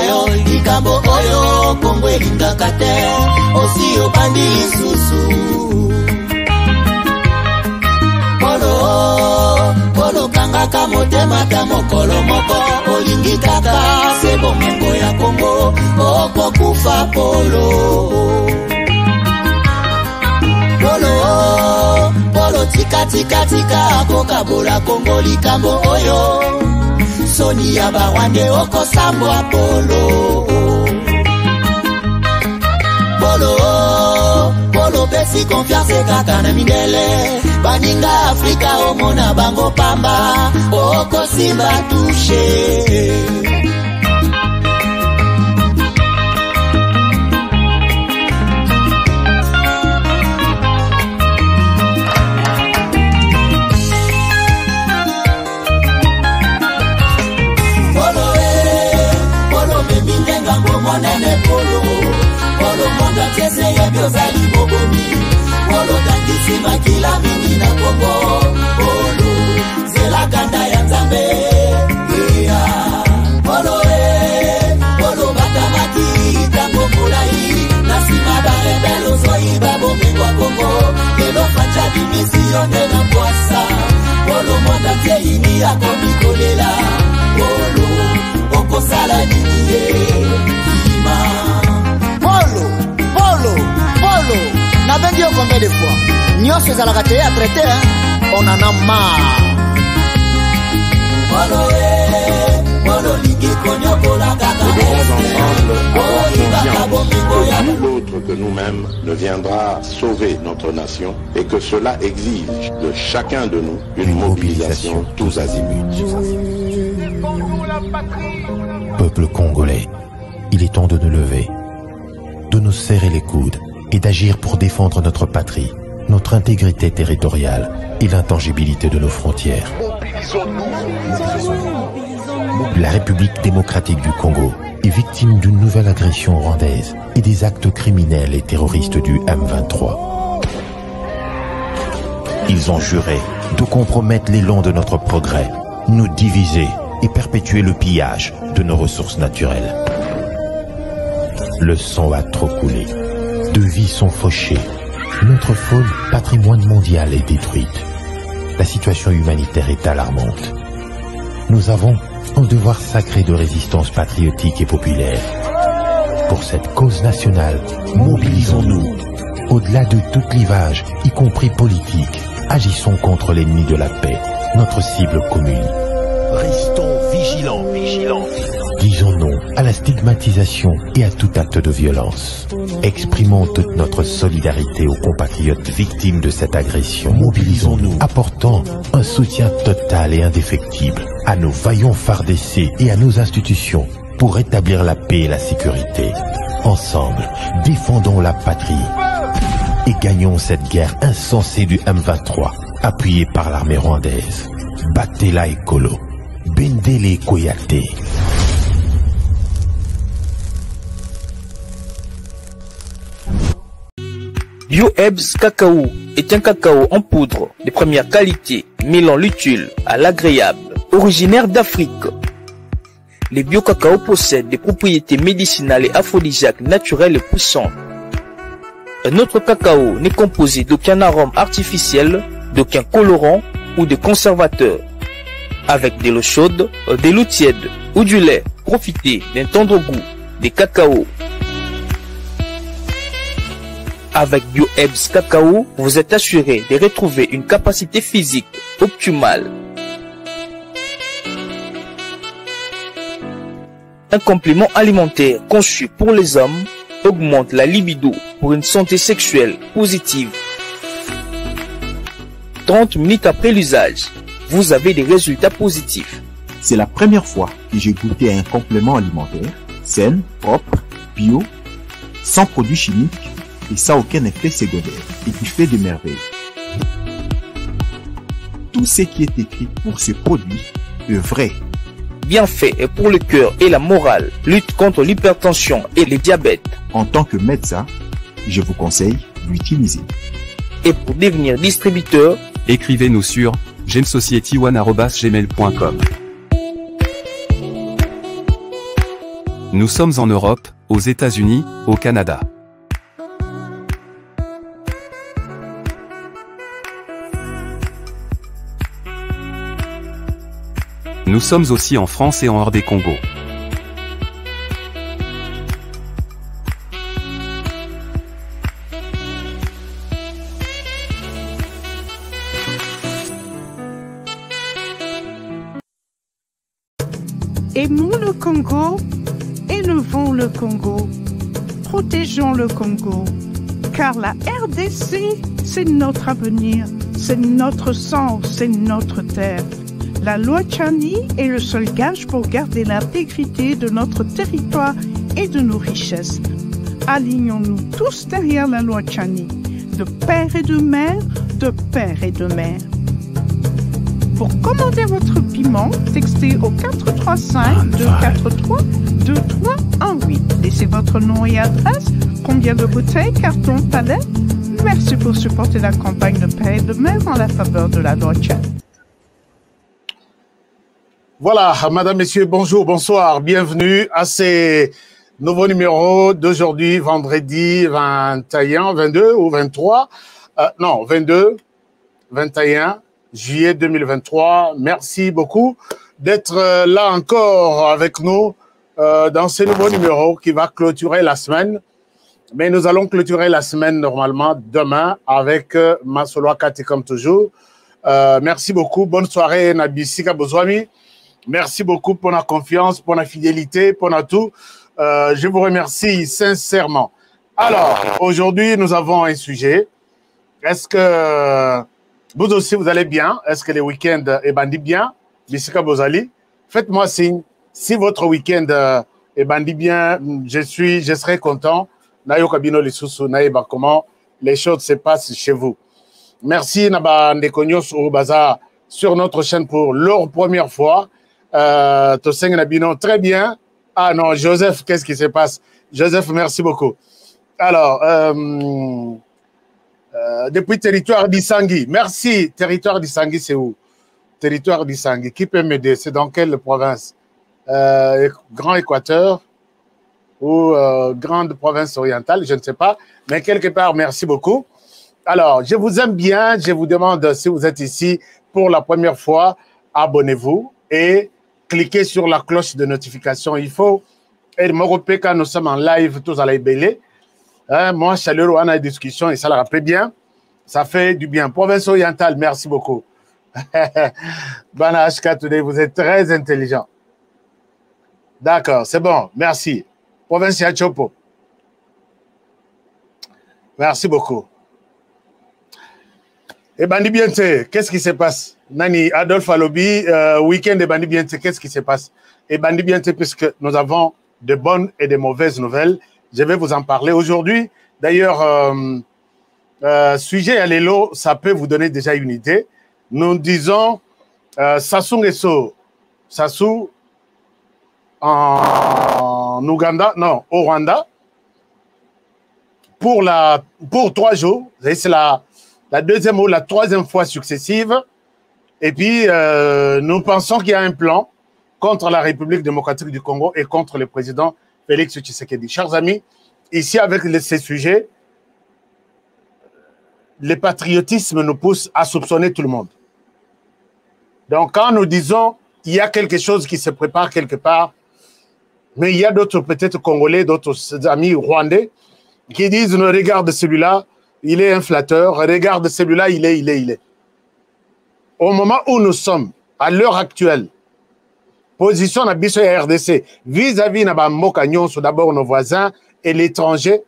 yo likambo oyo Kongo elingaka te osi obandi lisusu Polo kangaka motema ta mokolo moko olingi kaka se bomengo ya Kongo okokufa Polo tika kokabola Kongo likambo oyo Soni ya bawande okosambwa Polo pesi confiance kaka na mindele baninga Afrika omona bango pamba okosimba touche Monene Polo monda tese ya biozali bobomi Polo tangisi makila mingi na Kongo Polo zela kanda ya Nzambe Polo bakamaki tango mulai Nasima barebelo zoi babomengwa Kongo Lelo facha dimisione na kwasa Polo monda tieini ya komikolela Polo okosala niniye Polo, n'a vendu combien de fois? Nyon se la raté à traiter, on en a marre. L'autre que nous-mêmes ne viendra sauver notre nation et que cela exige de chacun de nous une mobilisation tous azimuts. Peuple congolais, il est temps de nous lever, de nous serrer les coudes et d'agir pour défendre notre patrie, notre intégrité territoriale et l'intangibilité de nos frontières. La République démocratique du Congo est victime d'une nouvelle agression rwandaise et des actes criminels et terroristes du M23. Ils ont juré de compromettre l'élan de notre progrès, nous diviser et perpétuer le pillage de nos ressources naturelles. Le sang a trop coulé, de vies sont fauchées, notre faune, patrimoine mondial, est détruite. La situation humanitaire est alarmante. Nous avons un devoir sacré de résistance patriotique et populaire. Pour cette cause nationale, mobilisons-nous. Au-delà de tout clivage, y compris politique, agissons contre l'ennemi de la paix, notre cible commune. Restons vigilants. Disons non à la stigmatisation et à tout acte de violence. Exprimons toute notre solidarité aux compatriotes victimes de cette agression. Mobilisons-nous, apportant un soutien total et indéfectible à nos vaillants FARDC et à nos institutions pour rétablir la paix et la sécurité. Ensemble, défendons la patrie et gagnons cette guerre insensée du M23, appuyée par l'armée rwandaise. Battez-la Ekolo, Bendele Koyate. Bio-Ebs Cacao est un cacao en poudre de première qualité, mêlant l'utile à l'agréable, originaire d'Afrique. Les bio-cacao possèdent des propriétés médicinales et aphrodisiaques naturelles et puissantes. Un autre cacao n'est composé d'aucun arôme artificiel, d'aucun colorant ou de conservateur. Avec de l'eau chaude, de l'eau tiède ou du lait, profitez d'un tendre goût des cacao. Avec Bio-Ebs Cacao, vous êtes assuré de retrouver une capacité physique optimale. Un complément alimentaire conçu pour les hommes augmente la libido pour une santé sexuelle positive. 30 minutes après l'usage, vous avez des résultats positifs. C'est la première fois que j'ai goûté à un complément alimentaire sain, propre, bio, sans produits chimiques et sans aucun effet secondaire et qui fait des merveilles. Tout ce qui est écrit pour ce produit est vrai. Bien fait et pour le cœur et la morale, lutte contre l'hypertension et le diabète. En tant que médecin, je vous conseille d'utiliser. Et pour devenir distributeur, écrivez-nous sur gemsociety1@gmail.com. Nous sommes en Europe, aux États-Unis, au Canada. Nous sommes aussi en France et en hors des Congo. Aimons le Congo, élevons le Congo, protégeons le Congo, car la RDC, c'est notre avenir, c'est notre sang, c'est notre terre. La loi Tchani est le seul gage pour garder l'intégrité de notre territoire et de nos richesses. Alignons-nous tous derrière la loi Tchani, de père et de mère, de père et de mère. Pour commander votre piment, textez au 435 243 2318. Laissez votre nom et adresse, combien de bouteilles, cartons, palettes. Merci pour supporter la campagne de père et de mère en la faveur de la loi Tchani. Voilà, madame, messieurs, bonjour, bonsoir, bienvenue à ces nouveaux numéros d'aujourd'hui, vendredi 21, 22 ou 23, non, 22, 21 juillet 2023. Merci beaucoup d'être là encore avec nous dans ce nouveau numéro qui va clôturer la semaine. Mais nous allons clôturer la semaine normalement demain avec Masolo Kati comme toujours. Merci beaucoup, bonne soirée Nabisika Bozwami. Merci beaucoup pour la confiance, pour la fidélité, pour la tout. Je vous remercie sincèrement. Alors, aujourd'hui, nous avons un sujet. Est-ce que vous aussi, vous allez bien? Est-ce que les week-ends est bandit bien? Bissika Bozali, faites-moi signe. Si votre week-end est bandit bien, je serai content. Nayo Kabino Lissusu, Naïba, comment les choses se passent chez vous. Merci, Naba Ndekonyos Urubaza, sur notre chaîne pour leur première fois. Toseng Nabino, très bien. Ah non, Joseph, qu'est-ce qui se passe? Joseph, merci beaucoup. Alors, depuis territoire d'Issangui, merci. Territoire d'Issangui, c'est où? Territoire d'Issangui, qui peut m'aider? C'est dans quelle province? Grand Équateur ou grande province orientale, je ne sais pas. Mais quelque part, merci beaucoup. Alors, je vous aime bien. Je vous demande, si vous êtes ici pour la première fois, abonnez-vous et cliquez sur la cloche de notification. Il faut, et me quand nous sommes en live, tous à la belé. Moi, chaleureux, on a une discussion et ça le rappelle bien. Ça fait du bien. Province orientale, merci beaucoup. Bana HK Today, vous êtes très intelligent. D'accord, c'est bon, merci. Province Yachopo. Merci beaucoup. Et Bandi Biente, qu'est-ce qui se passe? Nani, Adolphe Alobi, week-end de Bandi Biente, qu'est-ce qui se passe? Et Bandi Biente, puisque nous avons de bonnes et de mauvaises nouvelles, je vais vous en parler aujourd'hui. D'ailleurs, sujet à l'élo, ça peut vous donner déjà une idée. Nous disons Sassou Nguesso, Sassou en Ouganda, non, au Rwanda, pour 3 jours. C'est la deuxième ou la troisième fois successive. Et puis, nous pensons qu'il y a un plan contre la République démocratique du Congo et contre le président Félix Tshisekedi. Chers amis, ici, avec ces sujets, le patriotisme nous pousse à soupçonner tout le monde. Donc, quand nous disons qu'il y a quelque chose qui se prépare quelque part, mais il y a d'autres peut-être Congolais, d'autres amis rwandais qui disent, « Regarde celui-là, il est un flatteur. Regarde celui-là, il est. » Au moment où nous sommes, à l'heure actuelle, position na biso ya RDC vis-à-vis na ba mboka nyonso, d'abord nos voisins et l'étranger,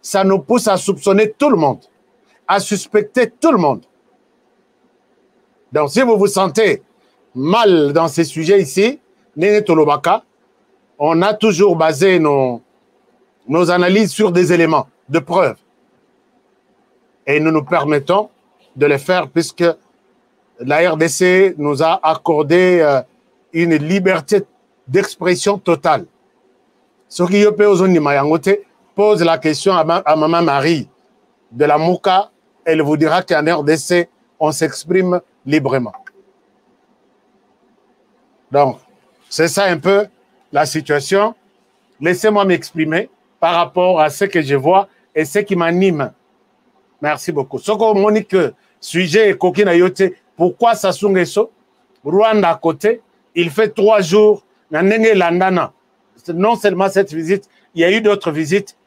ça nous pousse à soupçonner tout le monde, à suspecter tout le monde. Donc, si vous vous sentez mal dans ces sujets ici, Nene Tolobaka, on a toujours basé nos analyses sur des éléments de preuve. Et nous nous permettons de les faire puisque la RDC nous a accordé une liberté d'expression totale. Ce qui pose la question à Maman Marie de la Mouka, elle vous dira qu'en RDC, on s'exprime librement. Donc, c'est ça un peu la situation. laissez-moi m'exprimer par rapport à ce que je vois et ce qui m'anime. Merci beaucoup. Ce que Monique, sujet et Kokina Yote, pourquoi Sassou Nguesso, Rwanda à côté, il fait 3 jours, non seulement cette visite, il y a eu d'autres visites.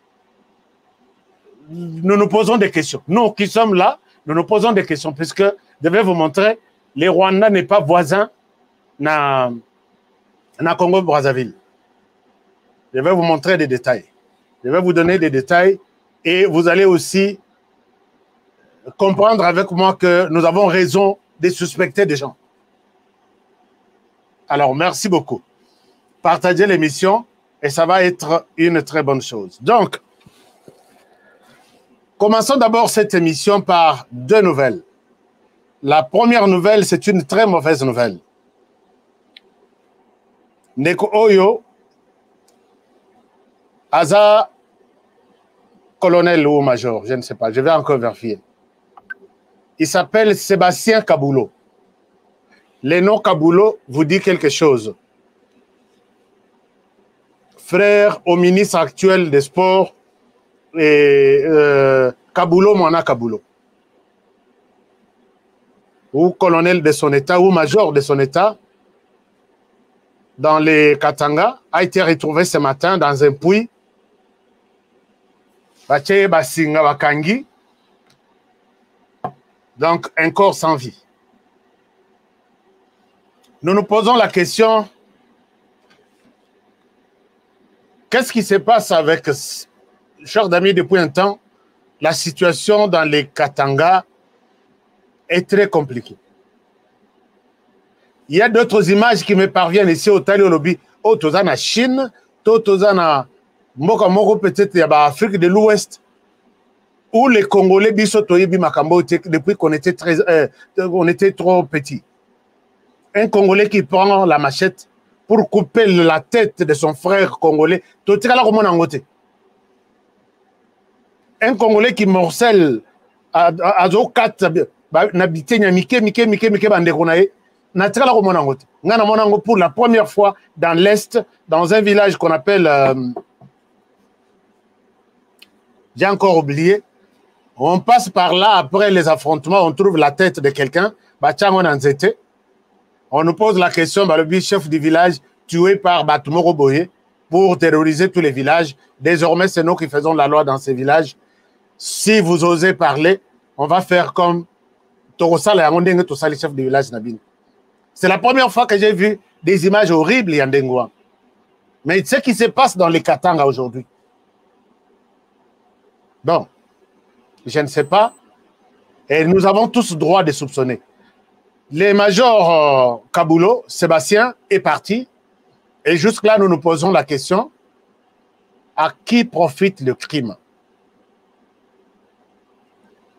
Nous nous posons des questions. Nous qui sommes là, nous nous posons des questions, puisque je vais vous montrer, les Rwandais n'est pas voisin na Congo-Brazzaville. Je vais vous montrer des détails. Je vais vous donner des détails et vous allez aussi comprendre avec moi que nous avons raison de suspecter des gens. Alors, merci beaucoup. Partagez l'émission et ça va être une très bonne chose. Donc, commençons d'abord cette émission par 2 nouvelles. La première nouvelle, c'est une très mauvaise nouvelle. Neko Oyo, Aza, colonel ou major, je ne sais pas, je vais encore vérifier. Il s'appelle Sébastien Kaboulot. Le nom Kaboulot vous dit quelque chose. Frère au ministre actuel des Sports, et Kaboulot, Mwana Kaboulot. Ou colonel de son État, ou major de son État, dans les Katanga, a été retrouvé ce matin dans un puits. Bache Basinga Bakangi. Donc, un corps sans vie. Nous nous posons la question, qu'est-ce qui se passe avec, chers amis, depuis un temps, la situation dans les Katanga est très compliquée. Il y a d'autres images qui me parviennent ici au Tali Olobi, au Tozana Chine, au Tozana Moko peut-être il y a Afrique de l'Ouest, où les Congolais bisotoyebi makambo depuis qu'on était trop petits. Un Congolais qui prend la machette pour couper la tête de son frère congolais, un Congolais qui morcelle à Zokat, pour la première fois dans l'Est, dans un village qu'on appelle, j'ai encore oublié, on passe par là, après les affrontements, on trouve la tête de quelqu'un, on nous pose la question, le chef du village tué par Batumoro Boye pour terroriser tous les villages. Désormais, c'est nous qui faisons la loi dans ces villages. Si vous osez parler, on va faire comme Torosala et Amondenge Tosa, les chefs du village Nabine. C'est la première fois que j'ai vu des images horribles Yandengwa. Mais ce qui se passe dans les Katanga aujourd'hui. Bon, je ne sais pas. Et nous avons tous droit de soupçonner. Le major Kaboulot, Sébastien, est parti. Et jusque-là, nous nous posons la question, à qui profite le crime?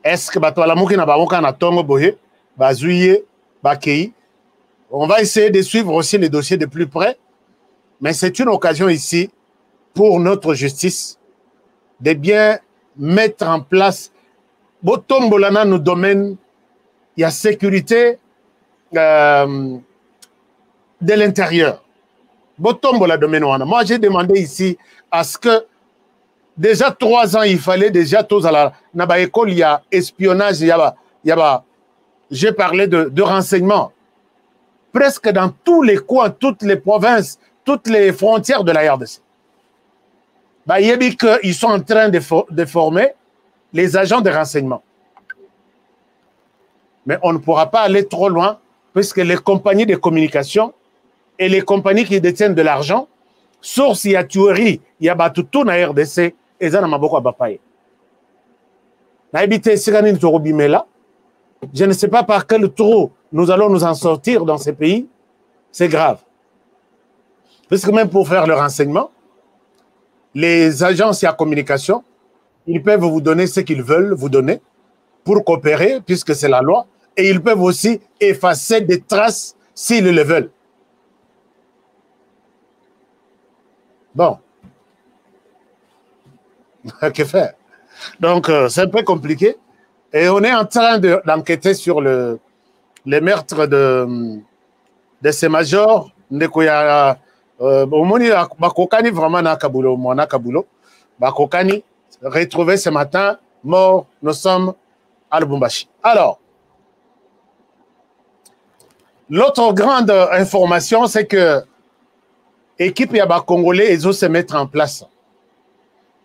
Est-ce que on va essayer de suivre aussi les dossiers de plus près, mais c'est une occasion ici pour notre justice de bien mettre en place Botombolana nos domaines, il y a sécurité de l'intérieur. Botombola domaine. Moi, j'ai demandé ici à ce que déjà 3 ans, il fallait déjà tous à la école, il y a espionnage, j'ai parlé de renseignement. Presque dans tous les coins, toutes les provinces, toutes les frontières de la RDC. Ils sont en train de former les agents de renseignement. Mais on ne pourra pas aller trop loin puisque les compagnies de communication et les compagnies qui détiennent de l'argent, source, il y a tuerie, il y a tout dans la RDC, et ça n'a pas beaucoup à bapaye. Je ne sais pas par quel trou nous allons nous en sortir dans ces pays. C'est grave. Puisque même pour faire le renseignement, les agences de communication, ils peuvent vous donner ce qu'ils veulent vous donner pour coopérer, puisque c'est la loi, et ils peuvent aussi effacer des traces s'ils le veulent. Bon. Que faire? Donc, c'est un peu compliqué. Et on est en train d'enquêter sur le meurtre de ces majors. Ndekoya Omoni bakokani vraiment na Kabulo, mwana Kabulo. Bakokani retrouvé ce matin mort. Nous sommes à Lubumbashi. Alors, l'autre grande information, c'est que l'équipe Yaba Congolais, ils ont se mettre en place.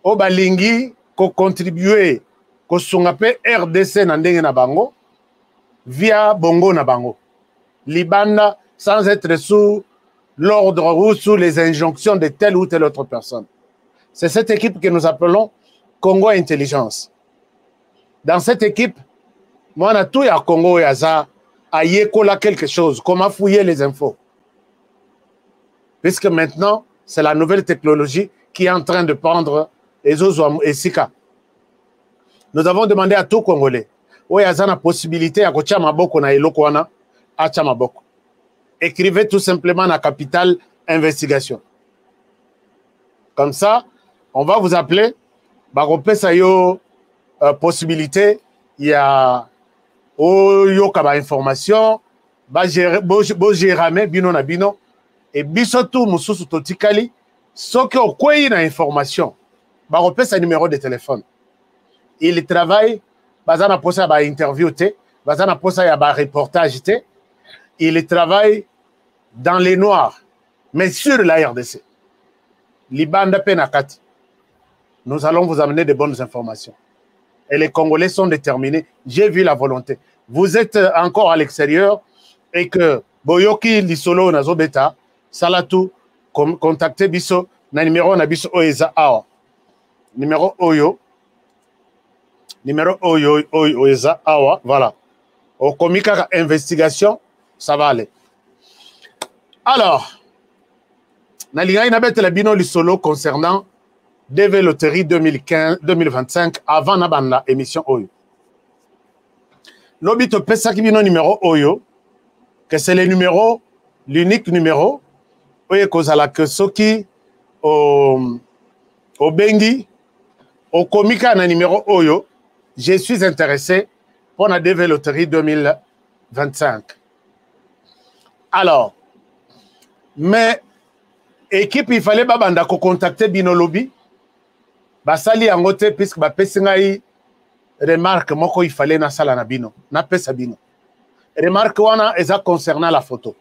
Au Balingi, ko contribuer, ko sungape RDC Nandenge na bango, via Bongo na bango. Libanda, sans être sous l'ordre ou sous les injonctions de telle ou telle autre personne. C'est cette équipe que nous appelons Congo Intelligence. Dans cette équipe, moi, on a tout à Congo et à ça. À Yekola quelque chose, comment fouiller les infos. Puisque maintenant, c'est la nouvelle technologie qui est en train de prendre les Ozo et Sika. Nous avons demandé à tout Congolais, où il y a la possibilité à Kochamaboko na Elokwana, à Chamaboko. Écrivez tout simplement la capitale investigation. Comme ça, on va vous appeler, Barope Sayo, possibilité, il y a yo kaba information ba gérer bino na bino et bisotu mususu totikali soki okwei na information ba repesa numéro de téléphone. Il travaille bazana posa ba interview te bazana posa ya ba reportage te. Il travaille dans les noirs mais sur la RDC. Libanda penakati. Nous allons vous amener de bonnes informations. Et les Congolais sont déterminés. J'ai vu la volonté. Vous êtes encore à l'extérieur et que Boyoki Lisolo Nazobeta, Salatu, contactez Bisso, na numéro na Bisso Oeza Awa. Numéro Oyo. Numéro Oyo Oeza Awa. Voilà. Au Komika investigation, ça va aller. Alors, Nalinga Inabet Labino Lisolo concernant DV Loterie 2025 avant Nabanda émission Oyo. L'obito pesa kibino numéro Oyo, que c'est le numéro, l'unique numéro, Oye kozala que soki au Bengi, au Komika na numéro Oyo, je suis intéressé pour la DV Loterie 2025. Alors, mais équipe, il fallait babanda ko contacter Bino Lobby. Basali angote puisque ba pesingai remarque moko il fallait na sala na bino na pesa bino remarque wana eza concernant la photo.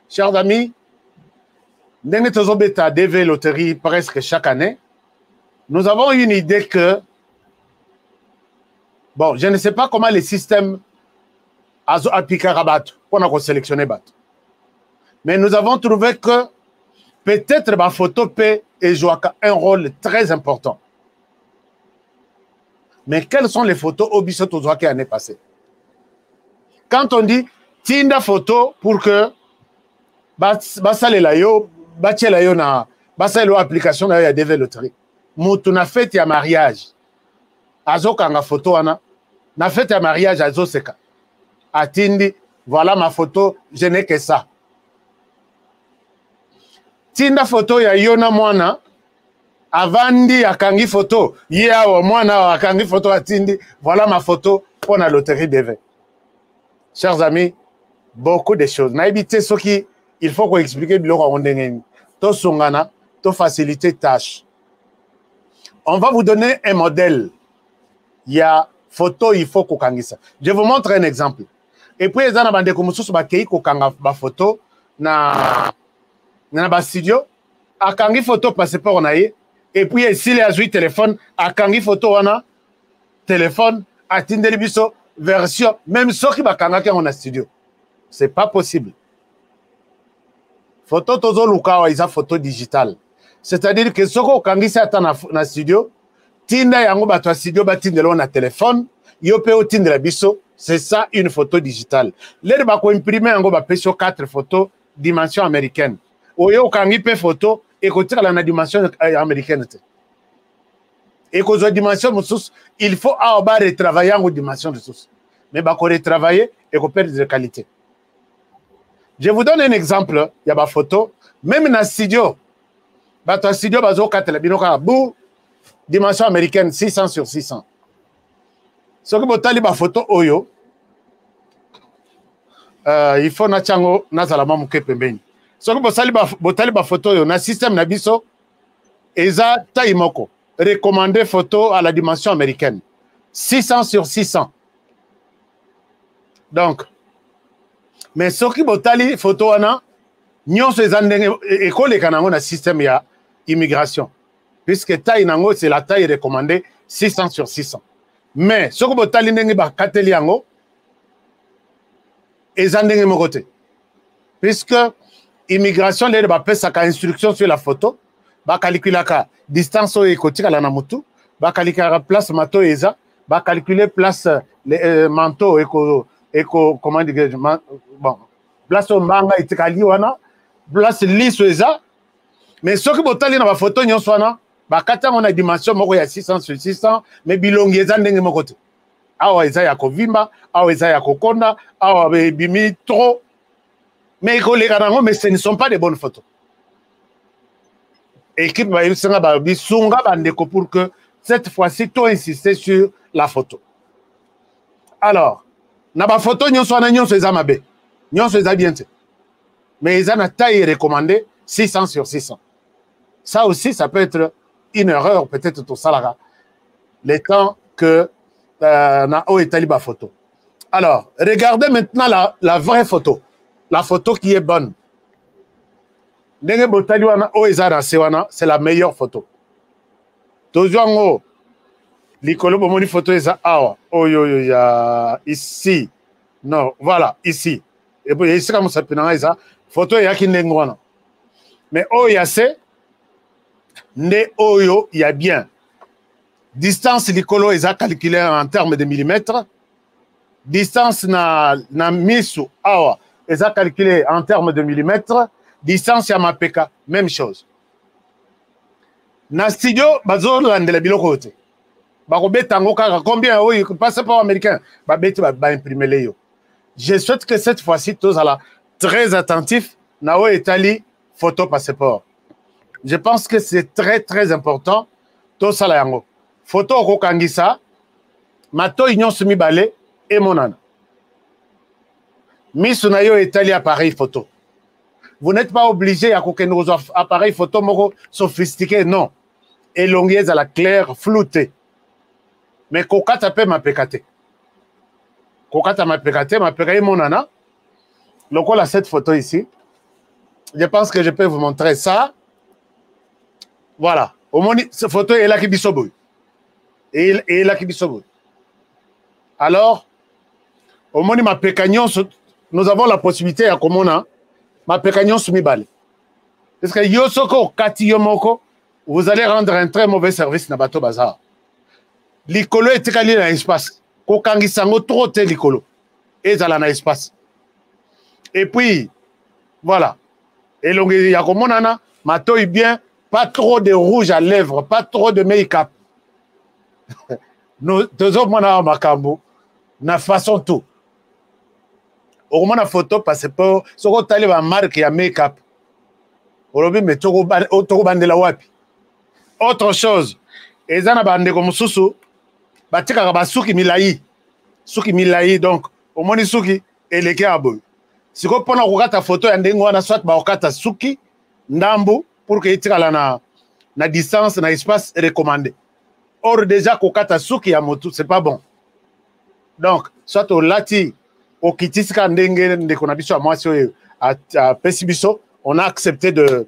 Chers amis, ndenge tozobeta DV Loterie presque chaque année, nous avons une idée que bon, je ne sais pas comment les systèmes azo appliquer rabat pour na sélectionner bat, mais nous avons trouvé que peut-être ma photo peut jouer un rôle très important. Mais quelles sont les photos au biso qui l'année passée? Quand on dit tinda photo pour que basale yo na basale application na ya DV Loterie. Mutu na fête ya mariage. Azoka nga photo ana na fête ya mariage azoseka. Atindi voilà ma photo, je n'ai que ça. Tinda photo ya yona mwana avandi akangi photo yawa mwana akangi photo atindi voilà ma photo pour la loterie DV. Chers amis, beaucoup de choses. Na éviter ce qui il faut qu'on explique biloko ondengeni. To songana, to faciliter tâche. On va vous donner un modèle. Il y a photo, il faut qu'on kangisa. Je vous montre un exemple. Et puis les ana bande ko mususu ba kei ko kanga ba photo na ba studio akangi photo passeport na ye et puis ici les azui téléphone akangi photo wana téléphone atindeli biso version même soki bakanga ke on a studio, c'est pas possible. Photo tozo lukawa isa photo digitale, c'est-à-dire que soko okangi ata na studio tinda yango bato studio batindela na téléphone yo pe otindela biso, c'est ça une photo digitale. Les ba ko imprimer yango ba peso 4 photos dimension américaine. Oyo kangi pe photo et kotika la dimension américaine. Et que la dimension musus, il faut retravailler en dimension de source. Mais bah qu'on retravailler et qu'on perd de qualité. Je vous donne un exemple, il y a ma photo, même dans le studio, bah ton studio bazo 4 binoka bou dimension américaine 600 sur 600. Ce que botali ba photo oyo il faut na chango na zalama muke pembeni. Ce que botali ba photo yo na système na biso eza taille moko recommandé photo à la dimension américaine 600 sur 600. Donc mais ce qui botali photo wana nyonso eza ndenge ekoleka nango na système ya immigration puisque taille nango c'est la taille recommandée 600 sur 600. Mais ce que botali ndenge ba kateli yango eza ndenge moko te puisque immigration les ba pesa ka instruction sur la photo ba calculer ka distance o ekotika la na mutu ba calculer place mato eza ba calculer place manteau eko comment dire bon place mbanga itikali wana place liso eza mais ce que botali na ba photo nyonso wana ba kata mona dimension moko ya 600 sur 600 mais bilongi eza ndenge moko te awa eza ya kovimba awa eza ya kokonda awa bimi trop. Mais ce ne sont pas des bonnes photos. Équipe pour que cette fois-ci, tu insistes sur la photo. Alors, na ba photo nyonso eza mabe. Nyonso eza bien. Mais ils ont une taille recommandée 600 sur 600. Ça aussi, ça peut être une erreur, peut-être tout ça là. Le temps que na o etali ba photo. Alors, regardez maintenant la vraie photo. La photo qui est bonne. C'est la meilleure photo. Toujours photo ici. Non, voilà, ici. Et puis ici comme ça photo mais il y a bien. Distance likolo est calculée en termes de millimètres. Distance na misu awa ils ont calculé en termes de millimètres. Distance à ma PK, même chose. Na studio, bazo landela biloko te. Bako betango kaka combien oui, passeport américain. Ba beti ba imprimer les yo. Je souhaite que cette fois-ci tous ala très attentif na o etali photo passeport. Je pense que c'est très important to sala yango. Photo ko kangisa mato nyonso mibale et monana. Miss Nayo est appareil photo. Vous n'êtes pas obligé à aucun appareil photo moko sophistiqué, non. Élongué à la claire, flouté. Mais kokata pe ma pekate. Kokata ma pekate, ma pekate mon nana. Donc on a cette photo ici. Je pense que je peux vous montrer ça. Voilà. Au moins, cette photo est là qui bisobou. Et là qui bisobou. Alors, au moins, ma pekagnon nous avons la possibilité à Komona, ma pécagnon soumibale. Parce que Yosoko, Kati Yomoko, vous allez rendre un très mauvais service na bateau bazar. L'icolo est écalé dans l'espace. Kokangisango trop te l'icolo. Et ça dans l'espace. Et puis, voilà. Et donc, il y a Komonana, mato est bien, pas trop de rouge à lèvres, pas trop de make-up. Nous, deux autres, mon makambo, na façon tout. Au moins la photo passeport ce qu'on t'a la marque ya make-up olobi mais toko bandela wapi autre chose ezana bande comme susu batika ba suki milai donc au moins suki eleke abo siko pona kokata photo ya ndengo wana soit ba okata suki ndambu pour que itikala na distance na espace recommandé or déjà kokata suki ya motu c'est pas bon donc soit au lati au Kitiska Ndenge ndeko na biso moi à Pesibiso, on a accepté de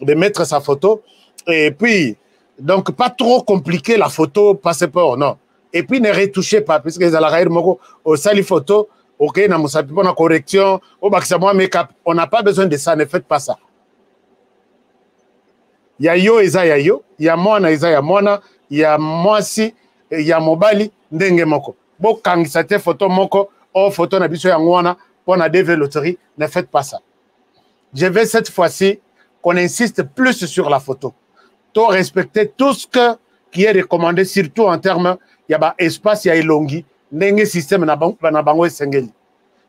mettre sa photo et puis donc pas trop compliqué la photo passeport non et puis ne retouchez pas puisque les alaïr moko au sali photo OK na musapi pour la correction au bakisa moi make-up on n'a pas besoin de ça ne faites pas ça ya yo eza ya yo ya mwana eza ya mwana ya mwasi ya mobali ndenge moko bo kangisa te photo moko oh photo na biso ya ngwana pour la DV loterie ne faites pas ça. Je vais cette fois-ci qu'on insiste plus sur la photo. To respecter tout ce qui est recommandé surtout en termes il y a espace il y a elongi ndenge système na bango esengeli.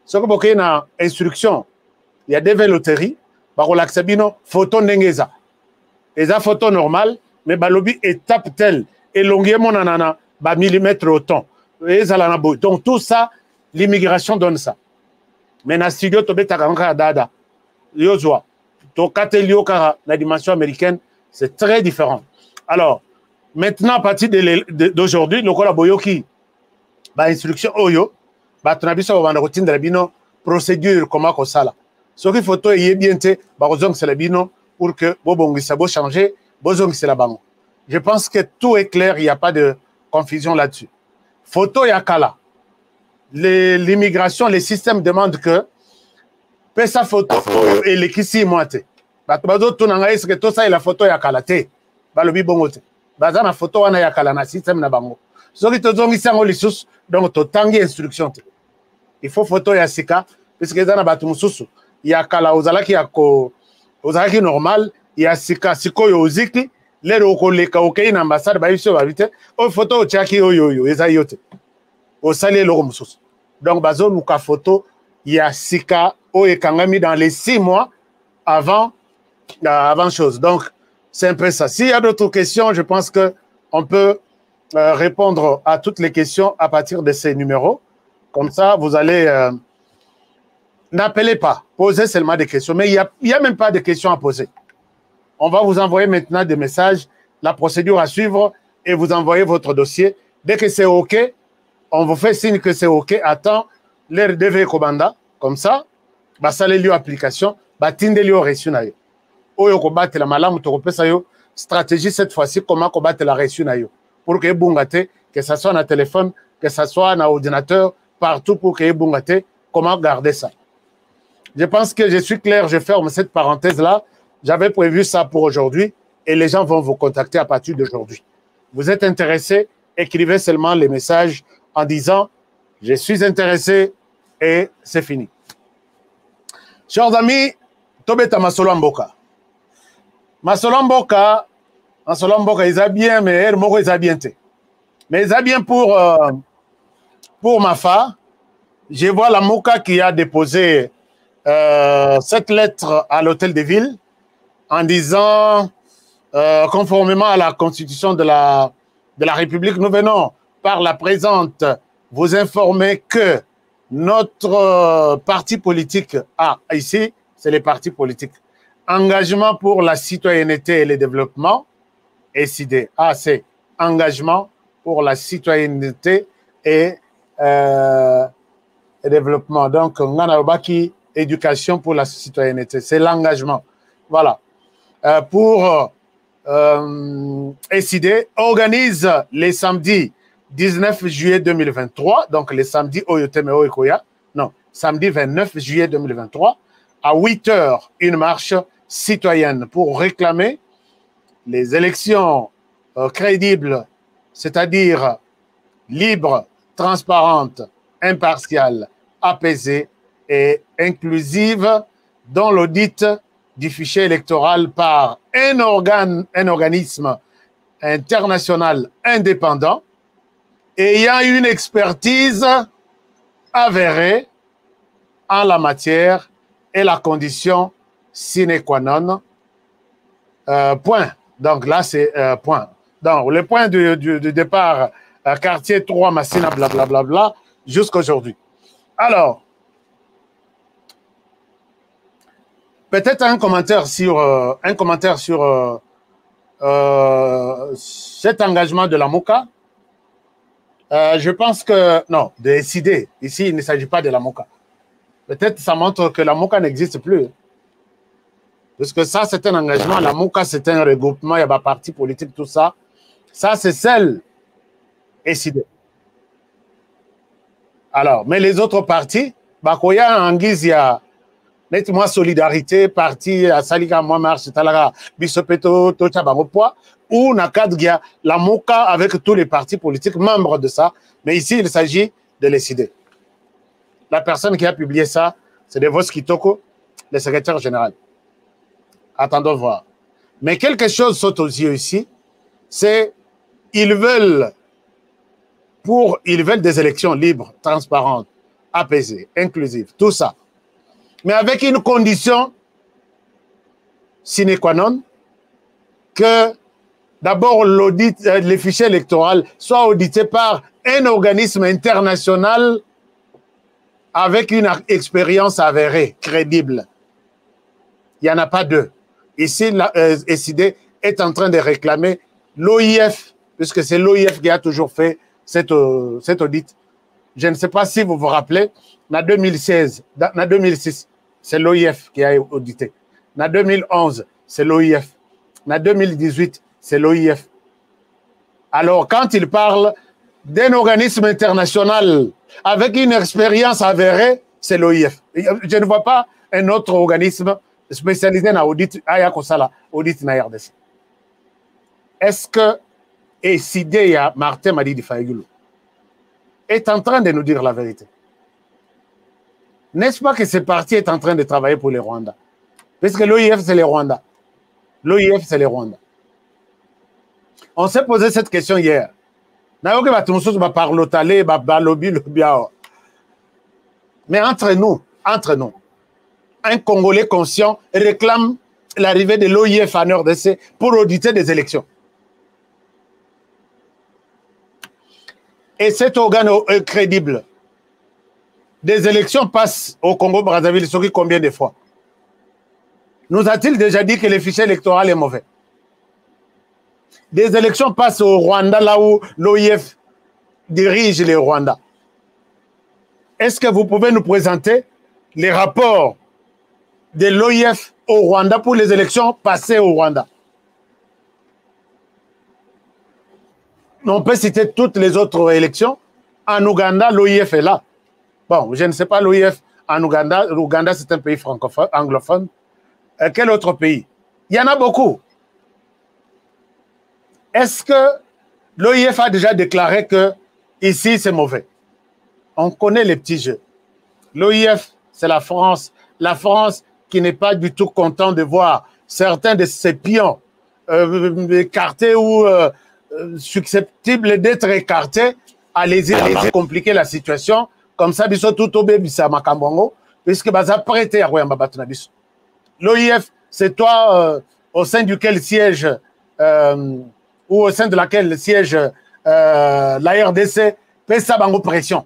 Ce que boké na instruction il y a DV loterie ba relaxa bino photo ndenge eza. Eza photo normale mais balobi étape telle elongi mon nanana ba millimètre autant. Donc tout ça l'immigration donne ça. Mais dans le studio, tu as dada. Yozwa. to katelio kara la dimension américaine, c'est très différent. Alors, maintenant, à partir d'aujourd'hui, le kola boyoki, ba instruction oyo, ba tunabiso ba ndakotinde la bino procédure comment ko sala. Ce qui photo est bien te, ba ozong c'est la bino pour que bobongisa bo changer, bozong c'est la bango. Je pense que tout est clair, il n'y a pas de confusion là-dessus. Photo yakala. L'immigration, les systèmes demandent que pesa photo et les kisi moite. Bato tout nanga est-ce que tout ça est la photo yakala te. Balobi bongote. Baza na photo wana yakala na système na bango. Soki tozongi sango lisusu donc totangi instruction te. Il faut photo ya sika puisque za na bato mususu yakala ozalaki yako ozalaki normal ya sika sikoyo oziki lero koleka okei na ambassade ba biso ba vite o photo ochaki oyo eza yote. Osali loko mususu. Donc bazo nuka photo ya sika o ekangami dans les 6 mois avant chose. Donc c'est un peu ça. S'il y a d'autres questions, je pense que on peut répondre à toutes les questions à partir de ces numéros. Comme ça, vous allez... n'appelez pas, posez seulement des questions. Mais il n'y a même pas de questions à poser. On va vous envoyer maintenant des messages, la procédure à suivre, et vous envoyez votre dossier. Dès que c'est OK, on vous fait signe que c'est OK. Attends, l'RDV Kobanda, comme ça, bah, ça les lieux application, bah, tinde lieu reçu na yo. Oyo kobattre la malamu to kopesa yo stratégie cette fois-ci comment combattre la reçu na yo pour que bungate que ça soit na téléphone que ça soit na ordinateur partout pour que bungate comment garder ça. Je pense que je suis clair, je ferme cette parenthèse là. J'avais prévu ça pour aujourd'hui et les gens vont vous contacter à partir d'aujourd'hui. Vous êtes intéressé, écrivez seulement les messages en disant je suis intéressé et c'est fini. Chers amis, Tobeta Masolo Mboka. Masolo Mboka, ils a bien, mais elle m'a ils a bien. Mais ils a bien pour Mafa. Je vois la Moka qui a déposé cette lettre à l'hôtel de ville en disant, conformément à la constitution de la République, nous venons par la présente vous informer que notre parti politique, ici, c'est les partis politiques, engagement pour la citoyenneté et le développement, SID. C'est engagement pour la citoyenneté et développement. Donc, Nganabaki, éducation pour la citoyenneté, c'est l'engagement. Voilà. Pour SID, organise les samedis 19 juillet 2023, donc les samedis Oyoteme Oikoya, non, samedi 29 juillet 2023, à 8 h, une marche citoyenne pour réclamer les élections crédibles, c'est-à-dire libres, transparentes, impartiales, apaisées et inclusives, dont l'audit du fichier électoral par un organisme international indépendant ayant une expertise avérée en la matière et la condition sine qua non. Point. Donc là, c'est point. Donc, le point du départ, quartier 3, Massina, blablabla, jusqu'à aujourd'hui. Alors, peut-être un commentaire sur cet engagement de la MOCA. Je pense que, non, de SID, ici, il ne s'agit pas de la MOCA. Peut-être ça montre que la MOCA n'existe plus. Parce que ça, c'est un engagement. La MOCA, c'est un regroupement, il y a des partis politiques, tout ça. Ça, c'est celle SID. Alors, mais les autres partis, Bakoya, Anguiz, il y a nettement Solidarité, parti à Salika, Moi Marche, Talaga, Bissopeto, Tocha, Bangopoa, ou Nakadgia, la MOCA avec tous les partis politiques membres de ça. Mais ici, il s'agit de l'SID. La personne qui a publié ça, c'est Devos Kitoko, le secrétaire général. Attendons voir. Mais quelque chose saute aux yeux ici, c'est ils veulent des élections libres, transparentes, apaisées, inclusives, tout ça. Mais avec une condition sine qua non, que d'abord l'audit, les fichiers électoraux soient audités par un organisme international avec une expérience avérée, crédible. Il n'y en a pas deux. Ici, la SID est en train de réclamer l'OIF, puisque c'est l'OIF qui a toujours fait cet audit. Je ne sais pas si vous vous rappelez, en 2016, en 2006, c'est l'OIF qui a audité. En 2011, c'est l'OIF. En 2018, c'est l'OIF. Alors, quand il parle d'un organisme international avec une expérience avérée, c'est l'OIF. Je ne vois pas un autre organisme spécialisé dans l'audit, audit na RDC. Est-ce que Sidéa Martin Madidi Faïgulou est en train de nous dire la vérité? N'est-ce pas que ce parti est en train de travailler pour les Rwandais? Parce que l'OIF, c'est les Rwandais. L'OIF, c'est les Rwandais. On s'est posé cette question hier. Mais entre nous, un Congolais conscient réclame l'arrivée de l'OIF en RDC pour auditer des élections. Et cet organe crédible, des élections passent au Congo-Brazzaville, ce qui combien de fois? Nous a-t-il déjà dit que le fichier électoral est mauvais? Des élections passent au Rwanda, là où l'OIF dirige les Rwandais. Est-ce que vous pouvez nous présenter les rapports de l'OIF au Rwanda pour les élections passées au Rwanda? On peut citer toutes les autres élections. En Ouganda, l'OIF est là. Bon, je ne sais pas l'OIF en Ouganda. L'Ouganda, c'est un pays francophone, anglophone. Quel autre pays? Il y en a beaucoup. Est-ce que l'OIF a déjà déclaré que ici, c'est mauvais? On connaît les petits jeux. L'OIF, c'est la France. La France qui n'est pas du tout content de voir certains de ses pions écartés ou susceptibles d'être écartés. Allez-y, compliquer la situation. Comme ça, biso tout au bébisa makambongo, puisque baza prêté à Royamba Batunabiso. L'OIF, c'est toi au sein duquel siège ou au sein de laquelle siège la RDC, pesa bango pression.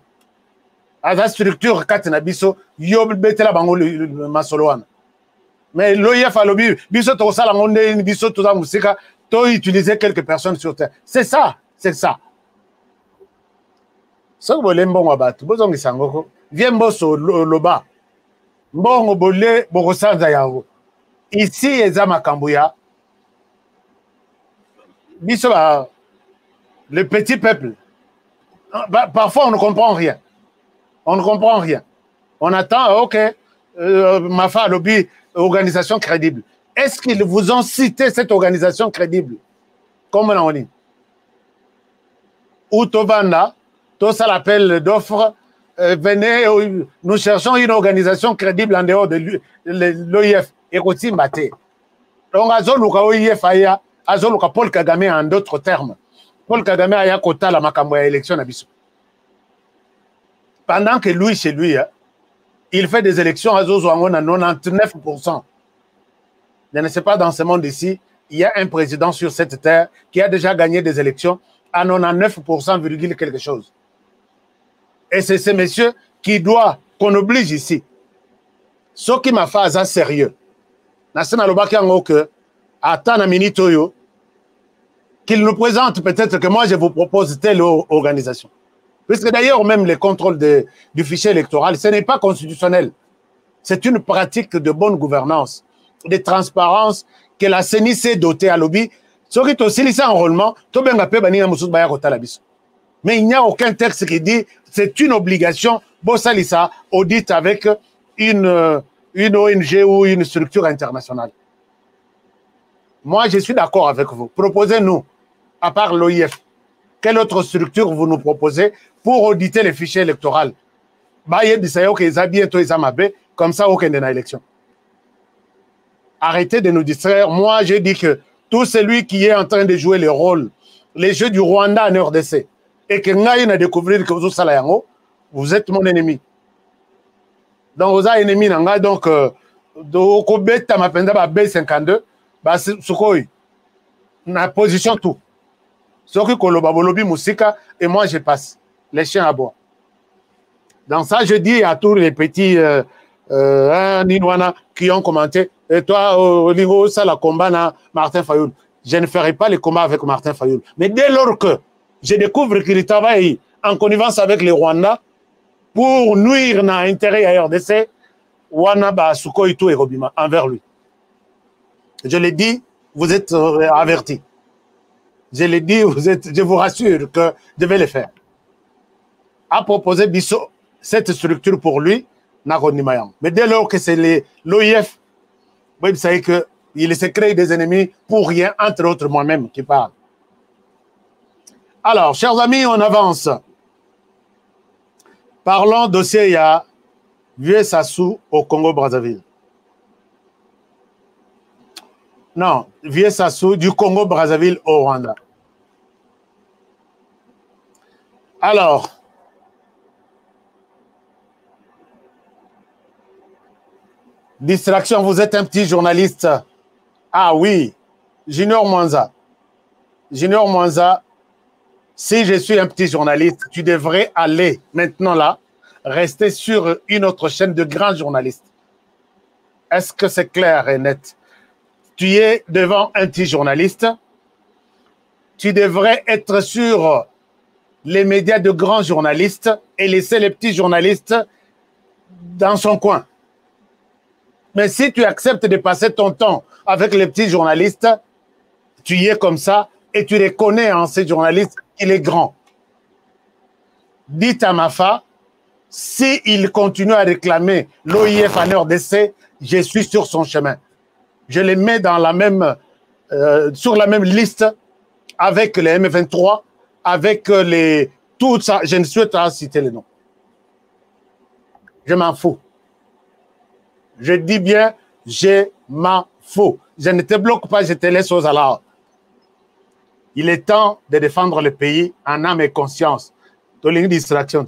À la structure Katinabiso, yob betela bango masoloana. Mais l'OIF a lobby, biso to sala monde, biso to za musika, to utiliser quelques personnes sur terre. C'est ça, c'est ça. Ce que vous voulez, bon, viens bosso loba. Bon, bolé, borosanza yao. Ici, Ezama Kambuya. Le petit peuple. Parfois, on ne comprend rien. On ne comprend rien. On attend, ok, Mafa Lobby, organisation crédible. Est-ce qu'ils vous ont cité cette organisation crédible? Comme on dit. Ou Tovanda, tout ça l'appel d'offres. Venez, nous cherchons une organisation crédible en dehors de l'OIF. Et aussi Maté. Donc, Azoluka OIF aya, Azoluka Paul Kagame en d'autres termes. Paul Kagame aya kota la makambo ya élection na biso. Pendant que lui, chez lui, il fait des élections à Zozouangon à 99%. Je ne sais pas, dans ce monde ici, il y a un président sur cette terre qui a déjà gagné des élections à 99%, virgule quelque chose. Et c'est ce monsieur qui doit, qu'on oblige ici. Ce qui m'a fait ça sérieux. Qu'il nous présente peut-être que moi je vous propose telle organisation. Puisque d'ailleurs même les contrôles du fichier électoral, ce n'est pas constitutionnel. C'est une pratique de bonne gouvernance, de transparence que la CENI s'est dotée à lobby. Ce qui est aussi lycée enrôlement, mais il n'y a aucun texte qui dit c'est une obligation, Bossalissa audite avec une ONG ou une structure internationale. Moi, je suis d'accord avec vous. Proposez-nous, à part l'OIF, quelle autre structure vous nous proposez pour auditer les fichiers électoraux? Comme ça, aucun de l'élection. Arrêtez de nous distraire. Moi, j'ai dit que tout celui qui est en train de jouer le rôle, les jeux du Rwanda en RDC, et que vous avez découvert que vous êtes mon ennemi. Donc, vous êtes ennemi, donc, B52, la position tout. Ce qui est Moussika, et moi, je passe. Les chiens à bois. Dans ça, je dis à tous les petits Ninwana, qui ont commenté, et toi, Olingo, ça la combat na Martin Fayoul. Je ne ferai pas les combats avec Martin Fayoul. Mais dès lors que je découvre qu'il travaille en connivence avec les Rwandais pour nuire à l'intérêt à RDC, Wana ba Suko Ito et Robima envers lui. Je l'ai dit, vous êtes avertis. Je l'ai dit, je vous rassure que je vais le faire. A proposé Bisso cette structure pour lui, mais dès lors que c'est l'OIF, vous savez qu'il se crée des ennemis pour rien, entre autres moi-même qui parle. Alors, chers amis, on avance. Parlons dossier, il y a Vieux Sassou au Congo-Brazzaville. Non, Vieux Sassou du Congo-Brazzaville au Rwanda. Alors, distraction, vous êtes un petit journaliste. Ah oui, Junior Mwanza. Junior Mwanza, si je suis un petit journaliste, tu devrais aller maintenant là, rester sur une autre chaîne de grands journalistes. Est-ce que c'est clair et net? Tu es devant un petit journaliste. Tu devrais être sur les médias de grands journalistes et laisser les petits journalistes dans son coin. Mais si tu acceptes de passer ton temps avec les petits journalistes, tu y es comme ça et tu reconnais en ces journalistes qu'il est grand. Dites à Mafa, s'il continue à réclamer l'OIF en RDC, je suis sur son chemin. Je les mets dans la même, sur la même liste avec les M23, avec les... Tout ça, je ne souhaite pas citer les noms. Je m'en fous. Je dis bien, je m'en fous. Je ne te bloque pas, je te laisse aux alarmes. Il est temps de défendre le pays en âme et conscience. Distraction.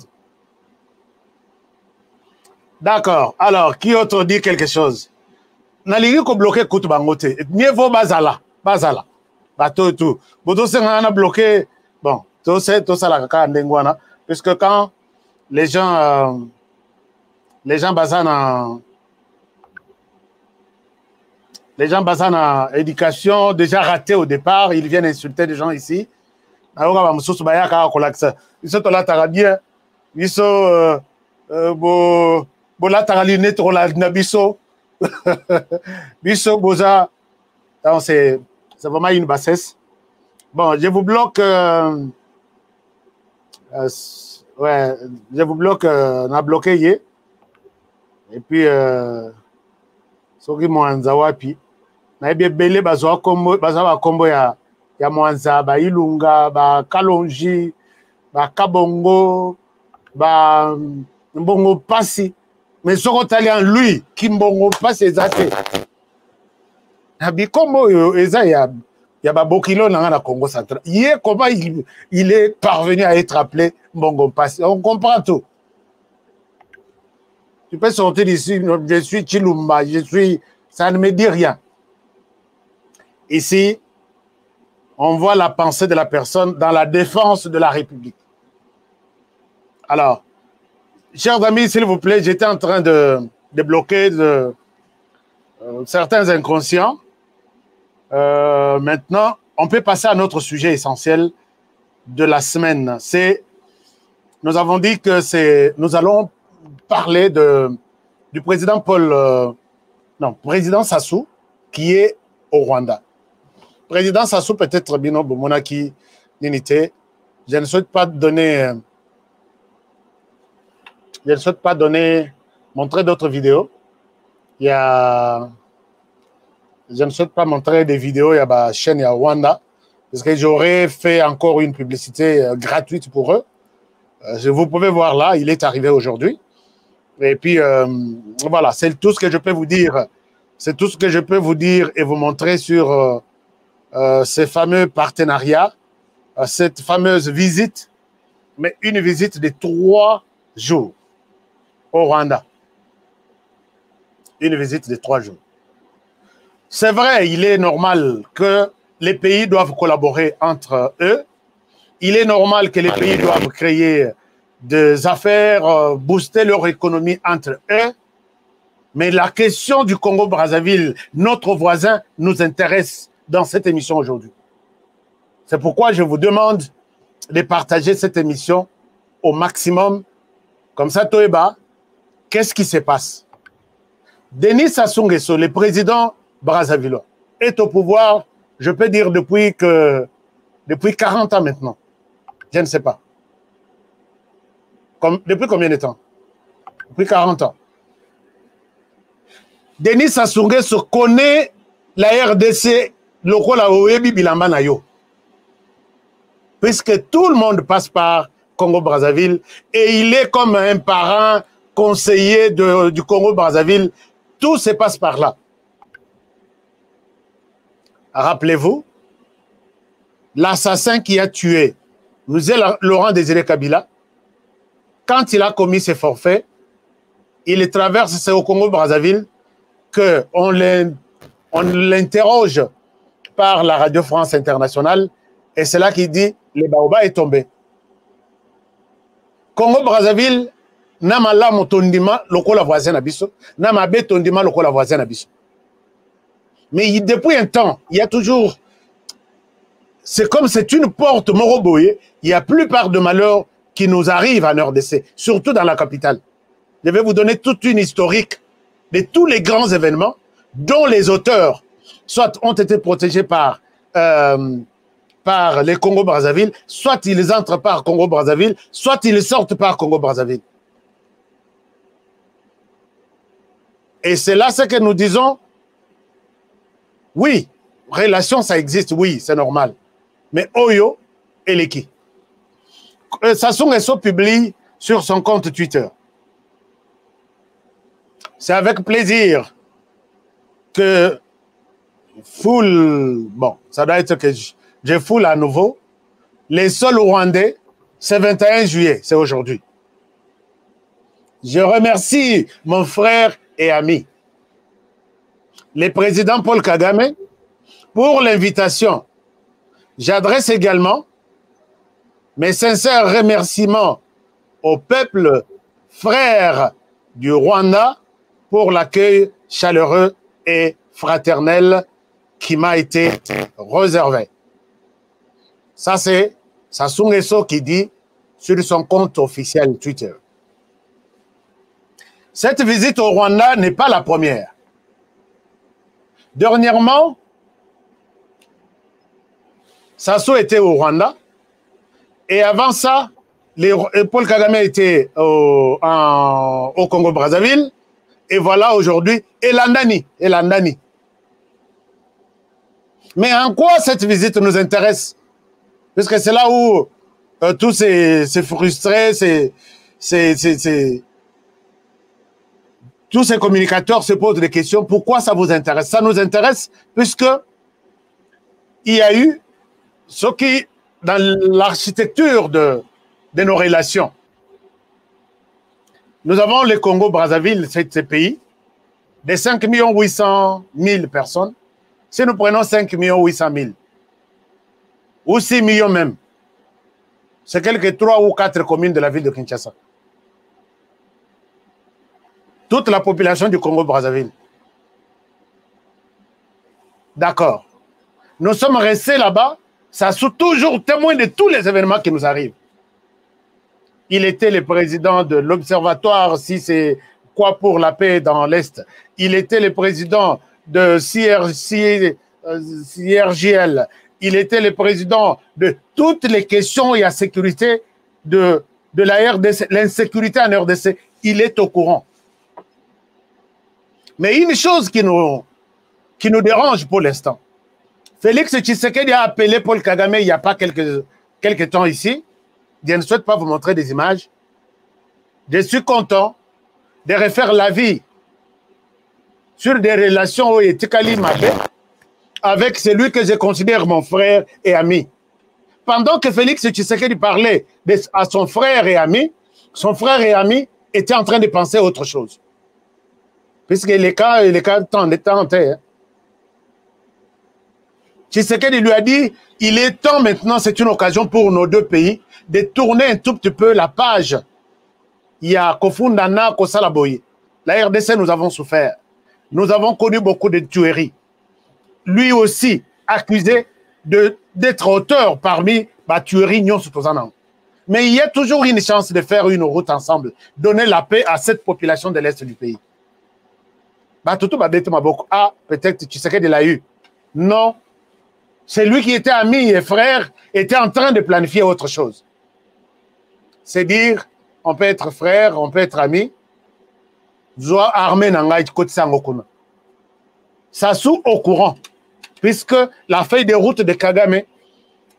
D'accord. Alors, qui autre dit quelque chose? Nalingi ko bloqué kutu bangote. Mieux vaut bazala. Bazala. Bateau tout. Bodo se ngana bloqué. Bon, tout ça la kaka ndengwana. Puisque quand les gens basent les gens basés en éducation, déjà ratés au départ, ils viennent insulter des gens ici. Ils sont là, bien. Ils sont c'est vraiment une bassesse. Bon, je vous bloque. Ouais, je vous bloque. On a bloqué hier. Et puis, soki Mwanza wapi. Na ebe bele bazwa kombo ya Mwanza, ba Ilunga, ba Kalonji, ba Kabongo, ba Mbongo Pasi. Mais soko talian lui, ki Mbongo Pasi ezate. Abi kombo eza ya ba Bokilo na Congo central. Yé comment il est parvenu à être appelé Mbongo Pasi. On comprend tout. Tu peux sortir d'ici, je suis Chilumba, ça ne me dit rien. Ici, on voit la pensée de la personne dans la défense de la République. Alors, chers amis, s'il vous plaît, j'étais en train de bloquer certains inconscients. Maintenant, on peut passer à notre sujet essentiel de la semaine. Nous avons dit que nous allons parler du président président Sassou, qui est au Rwanda. Président Sassou, peut-être Bino Bomonaki Ninité, je ne souhaite pas montrer d'autres vidéos. Je ne souhaite pas montrer des vidéos, il y a ma chaîne, il y a Rwanda, parce que j'aurais fait encore une publicité gratuite pour eux. Vous pouvez voir là, il est arrivé aujourd'hui. Et puis, voilà, c'est tout ce que je peux vous dire. C'est tout ce que je peux vous dire et vous montrer sur ces fameux partenariats, cette fameuse visite, mais une visite de 3 jours au Rwanda. Une visite de 3 jours. C'est vrai, il est normal que les pays doivent collaborer entre eux. Il est normal que les pays doivent créer des affaires, booster leur économie entre eux. Mais la question du Congo-Brazzaville, notre voisin, nous intéresse dans cette émission aujourd'hui. C'est pourquoi je vous demande de partager cette émission au maximum. Comme ça, Toeba, qu'est-ce qui se passe? Denis Sassou Nguesso, le président brazzavillois, est au pouvoir, je peux dire, depuis 40 ans maintenant. Je ne sais pas. Depuis combien de temps? Depuis 40 ans. Denis Sassou Nguesso connaît la RDC, lokola oyebi bilamba na yo. Puisque tout le monde passe par Congo-Brazzaville et il est comme un parent conseiller du Congo-Brazzaville. Tout se passe par là. Rappelez-vous, l'assassin qui a tué Laurent Désiré Kabila, quand il a commis ses forfaits, il traverse, c'est au Congo-Brazzaville qu'on l'interroge par la Radio France Internationale et c'est là qu'il dit le baobab est tombé. Congo-Brazzaville, nama la motondima lokola voisin na biso, nama be tondima lokola voisin na biso. Mais depuis un temps, il y a toujours, c'est comme c'est une porte moroboye, il y a plupart de malheurs qui nous arrivent en RDC, surtout dans la capitale. Je vais vous donner toute une historique de tous les grands événements dont les auteurs soit ont été protégés par les Congo-Brazzaville, soit ils entrent par Congo-Brazzaville, soit ils sortent par Congo-Brazzaville. Et c'est là ce que nous disons, oui, relation ça existe, oui, c'est normal. Mais Oyo et Leki. Sassou Nguesso publie sur son compte Twitter. C'est avec plaisir que bon, ça doit être que je foule à nouveau. Les sols rwandais, c'est 21 juillet, c'est aujourd'hui. Je remercie mon frère et ami, le président Paul Kagame, pour l'invitation. J'adresse également mes sincères remerciements au peuple frère du Rwanda pour l'accueil chaleureux et fraternel qui m'a été réservé. Ça, c'est Sassou Nguesso qui dit sur son compte officiel Twitter. Cette visite au Rwanda n'est pas la première. Dernièrement, Sassou était au Rwanda et avant ça, Paul Kagame était au Congo-Brazzaville et voilà aujourd'hui Elandani. Mais en quoi cette visite nous intéresse? Parce que c'est là où tous ces frustrés, tous ces communicateurs se posent des questions. Pourquoi ça vous intéresse? Ça nous intéresse puisque il y a eu ce qui, dans l'architecture de nos relations, nous avons le Congo-Brazzaville, ce pays, de 5 800 000 personnes. Si nous prenons 5 800 000, ou 6 millions même, c'est quelques 3 ou 4 communes de la ville de Kinshasa. Toute la population du Congo-Brazzaville. D'accord. Nous sommes restés là-bas, ça sous toujours témoin de tous les événements qui nous arrivent. Il était le président de l'Observatoire, si c'est quoi pour la paix dans l'Est. Il était le président de CIRGL. Il était le président de toutes les questions et la sécurité de la RDC, l'insécurité en RDC. Il est au courant. Mais une chose qui nous dérange pour l'instant, Félix Tshisekedi a appelé Paul Kagame il n'y a pas quelques temps ici. Je ne souhaite pas vous montrer des images. Je suis content de refaire l'avis sur des relations éthiques avec celui que je considère mon frère et ami. Pendant que Félix Tshisekedi parlait à son frère et ami était en train de penser à autre chose. Puisque les cas tentés. Tshisekedi lui a dit, il est temps maintenant, c'est une occasion pour nos deux pays de tourner un tout petit peu la page. Il y a Kofundana, Kosalaboye. La RDC, nous avons souffert. Nous avons connu beaucoup de tueries. Lui aussi, accusé d'être auteur parmi les tueries. Mais il y a toujours une chance de faire une route ensemble, donner la paix à cette population de l'Est du pays. Peut-être Tshisekedi l'a eu. Non. C'est lui qui était ami et frère, était en train de planifier autre chose. C'est dire, on peut être frère, on peut être ami. Sassou au courant, puisque la feuille de route de Kagame,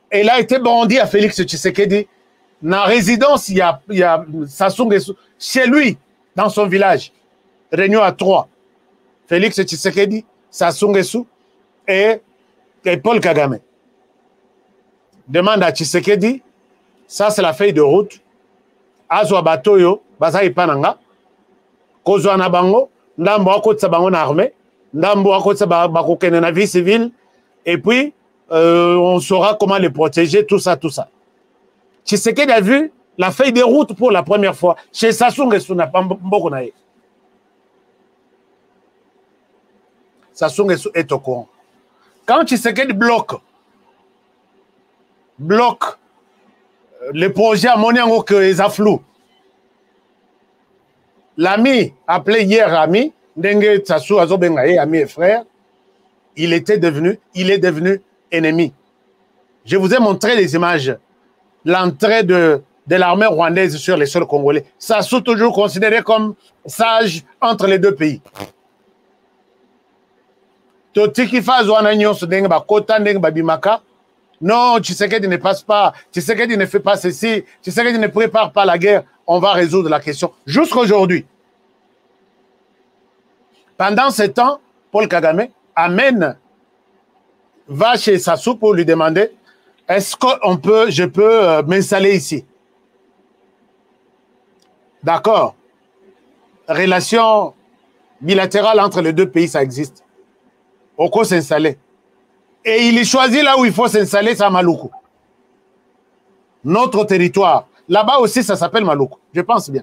elle a été bandie à Félix Tshisekedi. Dans la résidence, il y a Sassou Nguesso, chez lui, dans son village. Réunion à 3. Félix Tshisekedi, Sassou Nguesso et Paul Kagame. Demande à Tshisekedi, ça c'est la feuille de route. Azwa Batoyo, Baza Ipananga, Kozwa na bango, ndambo akotsa bango na armée, ndambo akotsa bakokene na vie civile, et puis on saura comment les protéger, tout ça, tout ça. Tshisekedi a vu la feuille de route pour la première fois. Chez Sassou Nguesso n'a pas beaucoup naïe. Sassou Nguesso est au courant. Quand Tshisekedi bloque les projets à Moniango que les afflous, l'ami, appelé hier ami, Ndenge Sassou Azobengaye, ami et frère, il est devenu ennemi. Je vous ai montré les images. L'entrée de l'armée rwandaise sur les sols congolais. Sassou toujours considéré comme sage entre les deux pays. Totiki Fazouana Nyonso Ndenge Bakota, Ndenge Babimaka. Non, Tshisekedi ne passe pas, Tshisekedi ne fait pas ceci, Tshisekedi ne prépare pas la guerre. On va résoudre la question. Jusqu'aujourd'hui. Pendant ce temps, Paul Kagame va chez Sassou pour lui demander est-ce que je peux m'installer ici? D'accord. Relation bilatérale entre les deux pays, ça existe. On peut s'installer. Et il choisit là où il faut s'installer, c'est à Maluku. Notre territoire. Là-bas aussi, ça s'appelle Maluku. Je pense bien.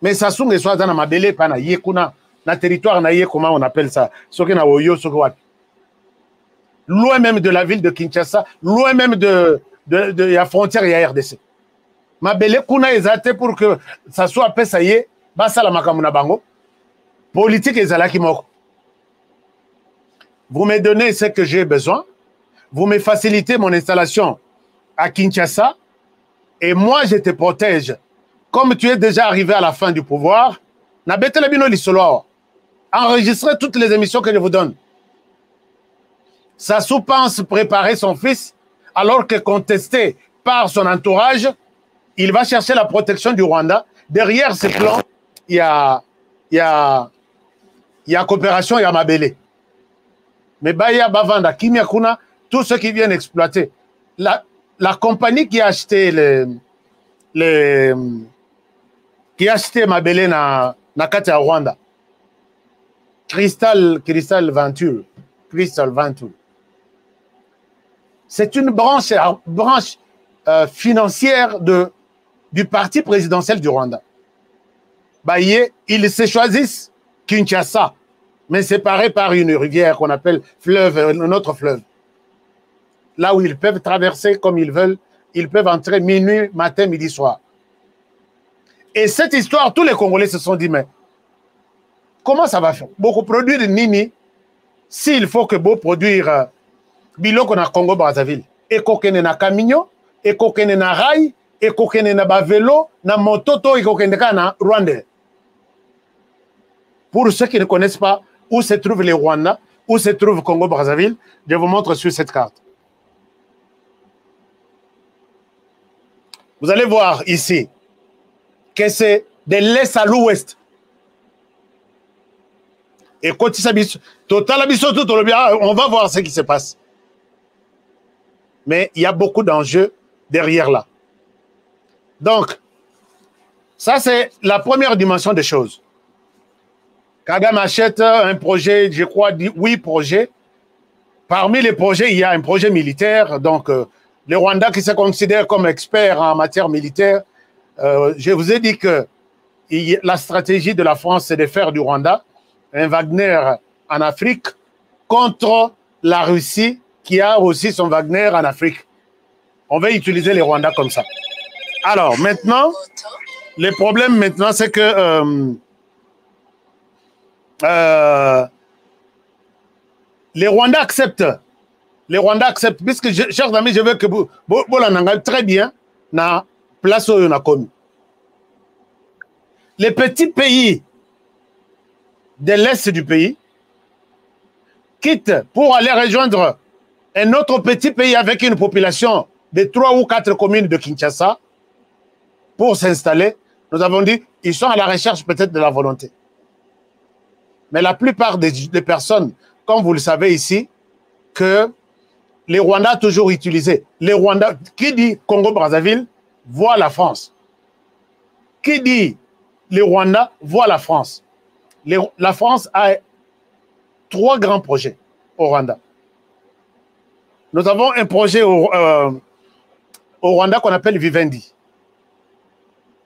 Mais Sassou Nguesso dans Mabele, pas na Yekuna, na territoire na comment on appelle ça? Ce qui na Oyo, ce qui loin même de la ville de Kinshasa, loin même de la frontière, il y a RDC. Mabele kuna ezate pour que ça soit paix, ça y est, basa la makamuna bango. Politique ezalaki moko. Vous me donnez ce que j'ai besoin, vous me facilitez mon installation à Kinshasa, et moi je te protège. Comme tu es déjà arrivé à la fin du pouvoir, enregistrez toutes les émissions que je vous donne. Sassou pense préparer son fils, alors que contesté par son entourage, il va chercher la protection du Rwanda. Derrière ces plans, il y a coopération, il y a Mabele. Mais Baya Bavanda, Kimia Kuna, tous ceux qui viennent exploiter. La compagnie qui a acheté Mabele na kati ya Rwanda, Crystal Venture. C'est une branche financière du parti présidentiel du Rwanda. Baye, ils se choisissent Kinshasa, mais séparés par une rivière qu'on appelle notre fleuve. Là où ils peuvent traverser comme ils veulent, ils peuvent entrer minuit, matin, midi, soir. Et cette histoire, tous les Congolais se sont dit, mais comment ça va faire? Beaucoup produire de Nini, s'il faut que beau produire biloko na Congo Brazzaville. Et kokene na camion, et kokene na rail, et kokene na vélo, na mototo, et kokene na Rwanda. Pour ceux qui ne connaissent pas où se trouve les Rwanda, où se trouve Congo Brazzaville, je vous montre sur cette carte. Vous allez voir ici que c'est de l'est à l'ouest. Et quand on va voir ce qui se passe. Mais il y a beaucoup d'enjeux derrière là. Donc, ça c'est la première dimension des choses. Kagame achète un projet, je crois, 8 projets. Parmi les projets, il y a un projet militaire. Donc, les Rwandais qui se considèrent comme experts en matière militaire, je vous ai dit qu'il la stratégie de la France, c'est de faire du Rwanda un Wagner en Afrique contre la Russie qui a aussi son Wagner en Afrique. On va utiliser les Rwandais comme ça. Alors, maintenant, le problème maintenant, c'est que les Rwandais acceptent. Les Rwandais acceptent. Puisque, chers amis, je veux que vous l'en très bien na place où on a commis. Les petits pays de l'Est du pays quittent pour aller rejoindre un autre petit pays avec une population de 3 ou 4 communes de Kinshasa pour s'installer. Nous avons dit, ils sont à la recherche peut-être de la volonté. Mais la plupart des personnes, comme vous le savez ici, que les Rwandais ont toujours utilisé. Les Rwandais, qui dit Congo-Brazzaville, voit la France. Qui dit les Rwandais, voit la France. La France a 3 grands projets au Rwanda. Nous avons un projet au Rwanda qu'on appelle Vivendi,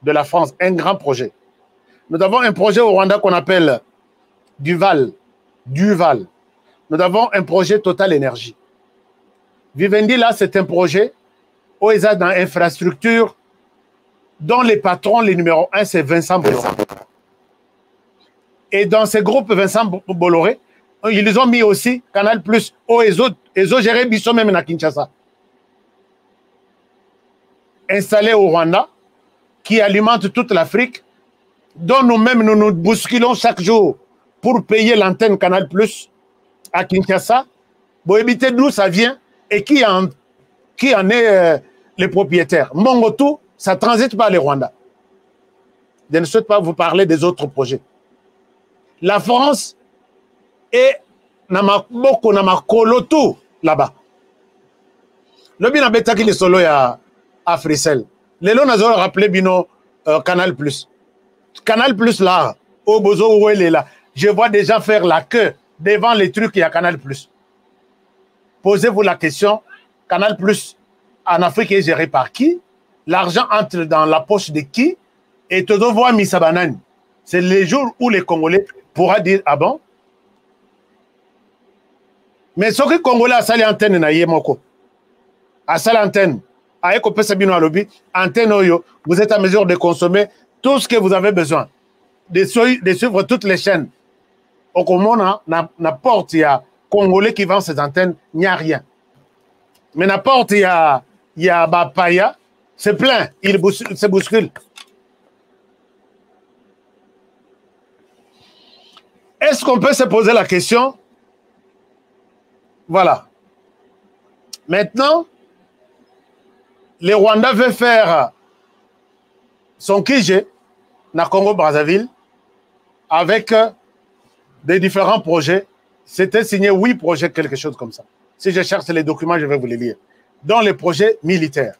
de la France, un grand projet. Nous avons un projet au Rwanda qu'on appelle Duval. Nous avons un projet Total Énergie. Vivendi, là, c'est un projet où ils ont dans l'infrastructure dont les patrons, les numéros 1, c'est Vincent Bolloré. Et dans ce groupe Vincent Bolloré, ils ont mis aussi Canal+, où ils ont géré Bissot même à Kinshasa. Installé au Rwanda, qui alimente toute l'Afrique, dont nous-mêmes nous nous bousculons chaque jour pour payer l'antenne Canal+ à Kinshasa. Pour éviter d'où ça vient et qui en est les propriétaires. Mongotou, ça transite par les Rwandais. Je ne souhaite pas vous parler des autres projets. La France est beaucoup namakolotu là-bas. Le bien abeta qui les solo à Frissel. Les lots nous ont rappelé bino Canal+. Canal+ là, au Bozo où elle est là. Je vois des gens faire la queue devant les trucs, il y a Canal+. Posez-vous la question, Canal+ en Afrique est géré par qui? L'argent entre dans la poche de qui? Et tout voit Misabanani. C'est les jours où les Congolais pourront dire, ah bon? Mais ce que les Congolais a sali antenne na yemoko. A sali antenne. A eko pesa bino alobi, antenne oyo, vous êtes à mesure de consommer tout ce que vous avez besoin. De suivre toutes les chaînes. Au Comona, n'importe il y a Congolais qui vendent ces antennes, il n'y a rien. Mais n'importe il y a Bapaya, c'est plein, il se bouscule. Est-ce qu'on peut se poser la question? Voilà. Maintenant, les Rwandais veulent faire son Kije dans Congo-Brazzaville avec des différents projets. C'était signé 8 projets, quelque chose comme ça. Si je cherche les documents, je vais vous les lire. Dans les projets militaires.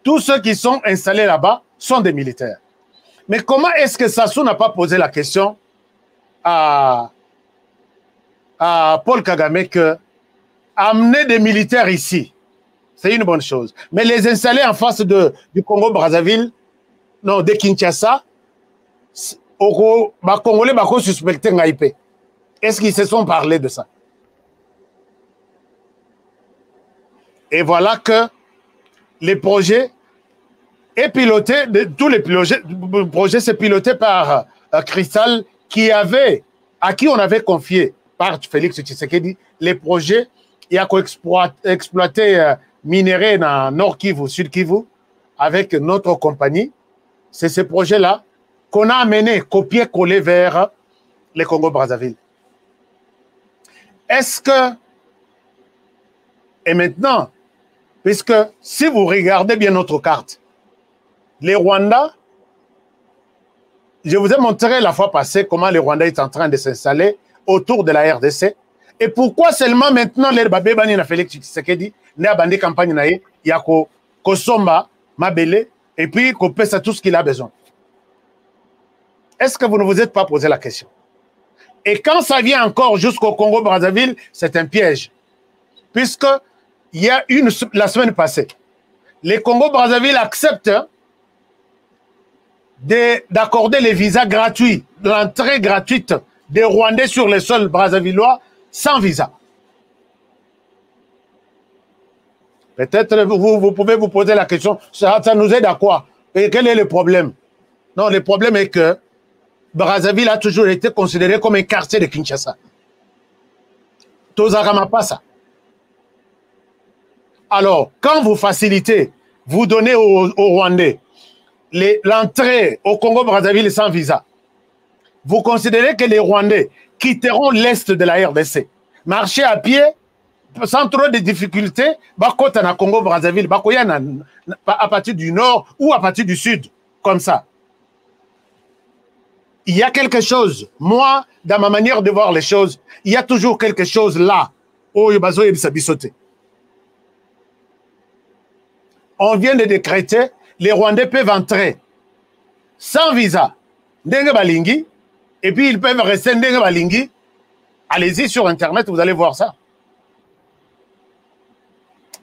Tous ceux qui sont installés là-bas sont des militaires. Mais comment est-ce que Sassou n'a pas posé la question à Paul Kagame que amener des militaires ici, c'est une bonne chose. Mais les installer en face du Congo-Brazzaville, non, de Kinshasa, les Congolais vont suspecter Ngaïpé. Est-ce qu'ils se sont parlé de ça? Et voilà que les projets est piloté, tous les projets c'est piloté par Cristal à qui on avait confié par Félix Tshisekedi les projets. Il y a exploité minerai dans Nord Kivu, Sud Kivu avec notre compagnie. C'est ces projets-là qu'on a amené, copier-coller vers les Congo-Brazzaville. Est-ce que, et maintenant, puisque si vous regardez bien notre carte, les Rwandais, je vous ai montré la fois passée comment les Rwandais sont en train de s'installer autour de la RDC. Et pourquoi seulement maintenant les Babé Bani na Félix Tshisekedi n'a bandé campagne na il y a Kosomba, Mabele, et puis qu'on pèse tout ce qu'il a besoin. Est-ce que vous ne vous êtes pas posé la question? Et quand ça vient encore jusqu'au Congo-Brazzaville, c'est un piège. Puisque il y a la semaine passée, les Congo-Brazzaville acceptent d'accorder les visas gratuits, l'entrée gratuite des Rwandais sur le sol brassavillois sans visa. Peut-être vous pouvez vous poser la question, ça nous aide à quoi? Et quel est le problème? Non, le problème est que Brazzaville a toujours été considéré comme un quartier de Kinshasa. Tozarama pas ça. Alors, quand vous facilitez, vous donnez aux Rwandais l'entrée au Congo-Brazzaville sans visa, vous considérez que les Rwandais quitteront l'Est de la RDC, marcher à pied, sans trop de difficultés, na Congo-Brazzaville, à partir du nord ou à partir du sud, comme ça. Il y a quelque chose, moi, dans ma manière de voir les choses, il y a toujours quelque chose là. On vient de décréter, les Rwandais peuvent entrer sans visa, ndenge balingi, et puis ils peuvent rester ndenge balingi. Allez-y sur Internet, vous allez voir ça.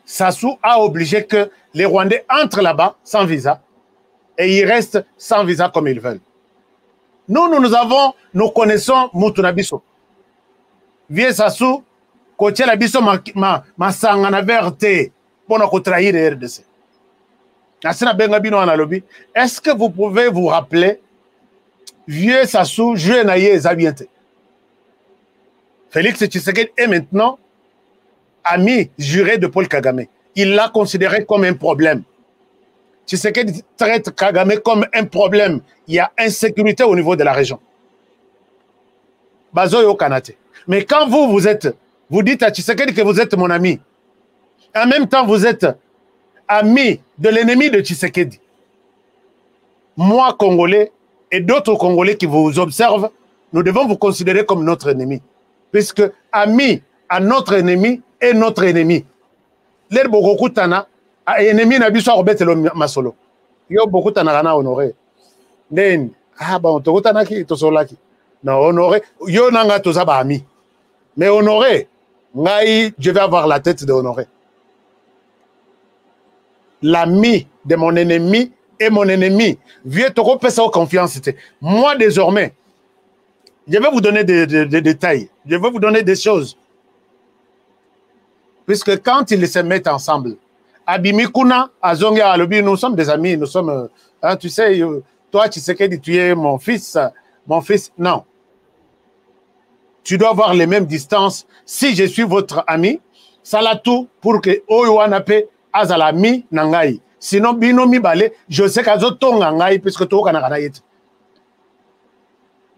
Sassou a obligé que les Rwandais entrent là-bas sans visa et ils restent sans visa comme ils veulent. Nous connaissons Moutunabiso. Vieux Sassou, Kotia Labiso ma sangana verte pour nous trahir les RDC. Est-ce que vous pouvez vous rappeler, vieux Sassou, je naïe Zabiente. Félix Tshisekedi est maintenant ami juré de Paul Kagame. Il l'a considéré comme un problème. Tshisekedi traite Kagame comme un problème. Il y a insécurité au niveau de la région. Bazoyo Kanate. Mais quand vous dites à Tshisekedi que vous êtes mon ami, en même temps vous êtes ami de l'ennemi de Tshisekedi. Moi, Congolais, et d'autres Congolais qui vous observent, nous devons vous considérer comme notre ennemi. Puisque ami à notre ennemi est notre ennemi. L'air beaucoup tana, ennemi n'a pas obéi le masolo. Yo beaucoup tana gana honoré. Nen, bon, to tana ki to solaki. Na honoré, yo nanga to zaba ami. Mais honoré, ngai, je vais avoir la tête de honoré. L'ami de mon ennemi est mon ennemi. Vieux toko peut sa confiance. Moi, désormais, je vais vous donner des détails. Je vais vous donner des choses. Puisque quand ils se mettent ensemble, Abimi Kuna, Azonga Alobi, nous sommes des amis, nous sommes, hein, tu sais, toi, tu sais que tu es mon fils, non. Tu dois avoir les mêmes distances. Si je suis votre ami, ça l'a tout pour que Oyouanape Azalami Nangai. Sinon, Binomi Bale, je sais qu'Azotonga Ngai, puisque tu es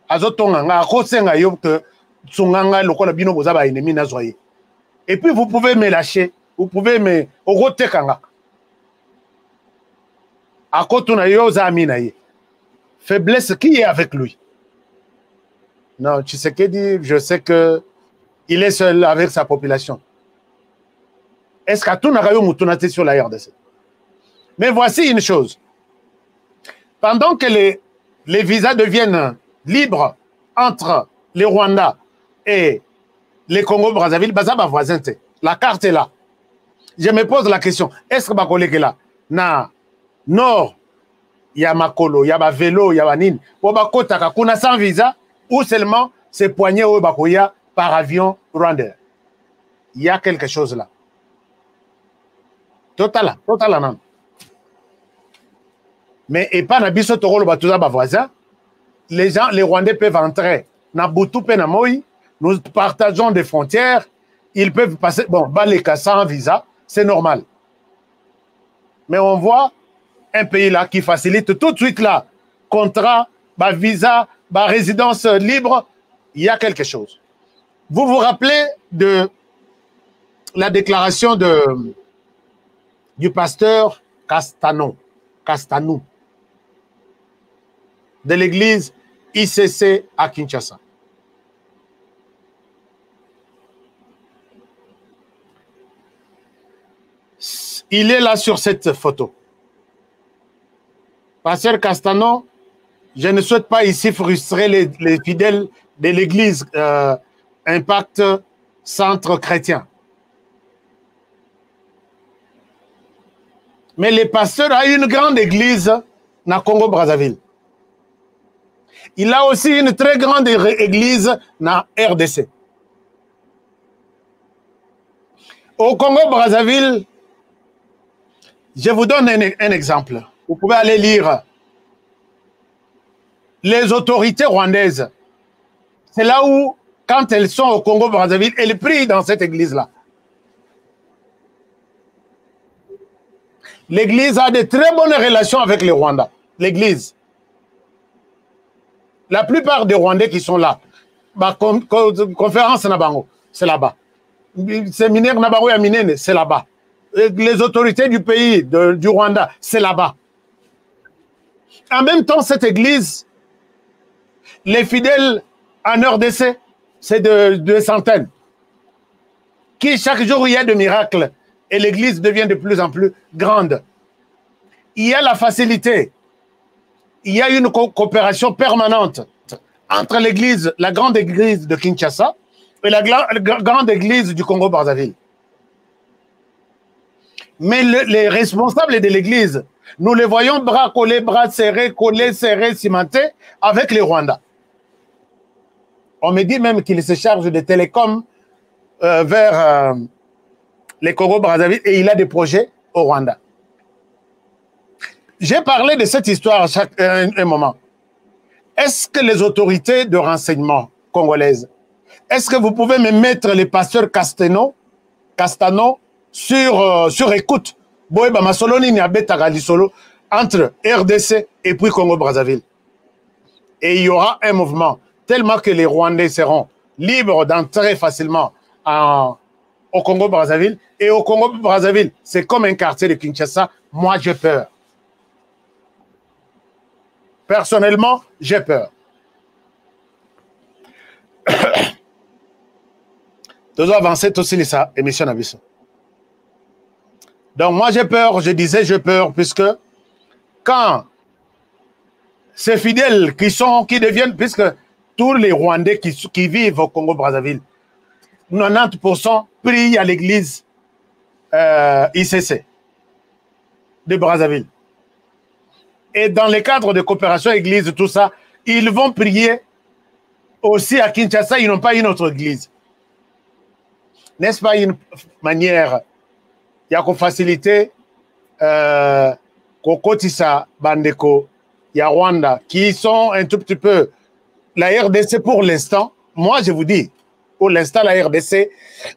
Azotonga, Kosenga Yo, que Tsunganga, le Kola Bino Bozaba ennemi Nazoye. Et puis vous pouvez me lâcher, vous pouvez me Ogotekanga. Akotuna Yo Zaminaye. Faiblesse, qui est avec lui? Non, Tshisekedi, je sais que il est seul avec sa population. Est-ce qu'à tout Nagayo Moutonate sur la RDC? Mais voici une chose. Pendant que les visas deviennent libres entre les Rwandais et les Congo-Brazzaville, Bazaba voisin, la carte est là. Je me pose la question, est-ce que ma collègue est là? Na Nord, il y a Makolo, il y a vélo, il y a Nine. Pour Bakota, Kakuna sans visa, ou seulement c'est poigné au Bakoya par avion rwandais. Il y a quelque chose là. Total, non. Mais et pas Nabiso Toro Batouza voisin, les Rwandais peuvent entrer. Nabutu Penamoï, nous partageons des frontières, ils peuvent passer, bon, Baleka sans visa, c'est normal. Mais on voit un pays là qui facilite tout de suite là, contrat, visa, résidence libre, il y a quelque chose. Vous vous rappelez de la déclaration du pasteur Castanou, de l'église ICC à Kinshasa. Il est là sur cette photo. Pasteur Castanou, je ne souhaite pas ici frustrer les fidèles de l'église Impact Centre Chrétien. Mais le pasteur a une grande église dans Congo-Brazzaville. Il a aussi une très grande église dans RDC. Au Congo-Brazzaville, je vous donne un exemple. Vous pouvez aller lire les autorités rwandaises. C'est là où, quand elles sont au Congo-Brazzaville, elles prient dans cette église-là. L'église a de très bonnes relations avec les Rwandais. L'église. La plupart des Rwandais qui sont là, conférence Nabango, c'est là-bas. Séminaire Nabango Yaminene, c'est là-bas. Les autorités du pays, du Rwanda, c'est là-bas. En même temps, cette église, les fidèles en RDC, c'est de centaines. Qui chaque jour, il y a des miracles et l'église devient de plus en plus grande. Il y a la facilité. Il y a une coopération permanente entre l'église, la grande église de Kinshasa et la grande église du Congo-Brazzaville. Mais les responsables de l'église, nous les voyons bras collés, cimentés avec les Rwandais. On me dit même qu'ils se chargent de télécom vers les Congo-Brazzaville et il a des projets au Rwanda. J'ai parlé de cette histoire à un moment. Est-ce que les autorités de renseignement congolaises, est-ce que vous pouvez me mettre les pasteurs Castano sur écoute entre RDC et puis Congo-Brazzaville? Et il y aura un mouvement, tellement que les Rwandais seront libres d'entrer facilement au Congo-Brazzaville. Et au Congo-Brazzaville, c'est comme un quartier de Kinshasa. Moi, j'ai peur. Personnellement, j'ai peur. Nous avons avancé aussi les émissions à Bissau. Donc, moi, j'ai peur. Je disais, j'ai peur, puisque quand ces fidèles qui deviennent, puisque tous les Rwandais qui vivent au Congo-Brazzaville, 90% prient à l'église ICC de Brazzaville. Et dans les cadres de coopération église, tout ça, ils vont prier aussi à Kinshasa, ils n'ont pas une autre église. N'est-ce pas une manière, il y a qu'on faciliter Kokotisa Bandeko, il y a Rwanda, qui sont un tout petit peu la RDC pour l'instant. Moi, je vous dis, pour l'instant, la RDC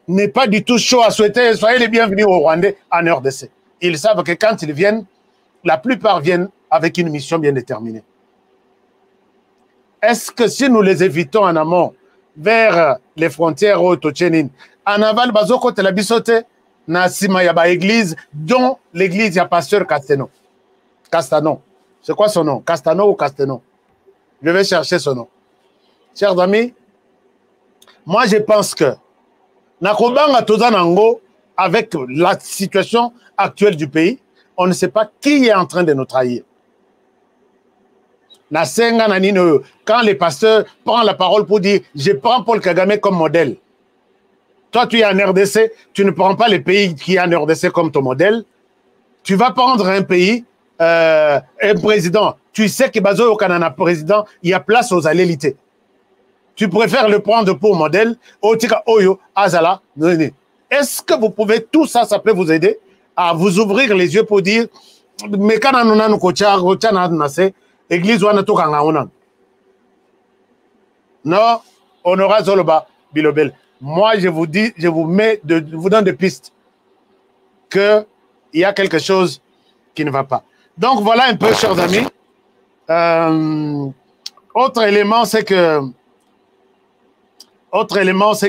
n'est pas du tout chaud à souhaiter. Soyez les bienvenus aux Rwandais en RDC. Ils savent que quand ils viennent, la plupart viennent avec une mission bien déterminée. Est-ce que si nous les évitons en amont vers les frontières au Tochénine, en aval, Bazoko Telabisote, Nasima Yaba église, dont l'église, il y a pasteur Castano. C'est quoi son nom? Castano ou Castano? Je vais chercher son nom. Chers amis, moi je pense que Nakobanga Tozanango, avec la situation actuelle du pays, on ne sait pas qui est en train de nous trahir. Quand les pasteurs prennent la parole pour dire « Je prends Paul Kagame comme modèle », toi tu es en RDC, tu ne prends pas les pays qui sont en RDC comme ton modèle, tu vas prendre un pays, un président, tu sais que Bazo au Canada président, il y a place aux allélités. Tu préfères le prendre pour modèle, Otika Oyo, Azala, est-ce que vous pouvez, tout ça, ça peut vous aider à vous ouvrir les yeux pour dire mais quand on a église non, on aura Zoloba Bilobel. Moi, je vous dis, je vous donne des pistes qu'il y a quelque chose qui ne va pas. Donc voilà un peu, chers amis. Autre élément, c'est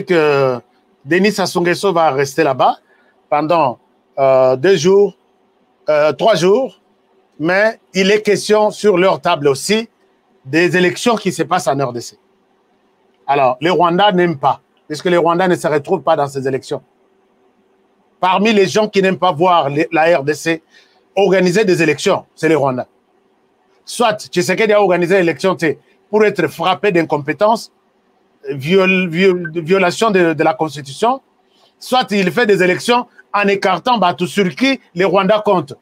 que Denis Sassou Nguesso va rester là-bas pendant 2 jours, 3 jours, mais il est question sur leur table aussi des élections qui se passent en RDC. Alors, les Rwandais n'aiment pas, puisque les Rwandais ne se retrouvent pas dans ces élections. Parmi les gens qui n'aiment pas voir la RDC organiser des élections, c'est les Rwandais. Soit Tshisekedi a organisé l'élection pour être frappé d'incompétence, violation de la Constitution, soit il fait des élections en écartant tout sur qui les Rwandais comptent.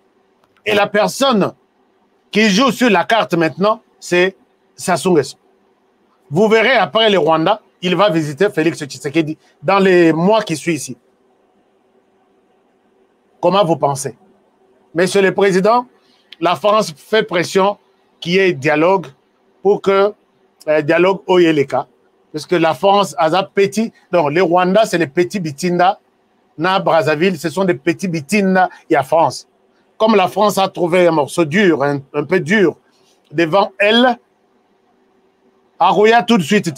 Et la personne qui joue sur la carte maintenant, c'est Sassou Nguesso. Vous verrez après le Rwanda, il va visiter Félix Tshisekedi dans les mois qui suivent ici. Comment vous pensez? Monsieur le Président, la France fait pression qu'il y ait dialogue pour que dialogue Oyeleka. Parce que la France a un petit... Donc, les Rwandais, c'est les petits bitinda. Na Brazzaville, ce sont des petits bitinda. Il y a France. Comme la France a trouvé un morceau dur, un peu dur, devant elle, à Roya tout de suite,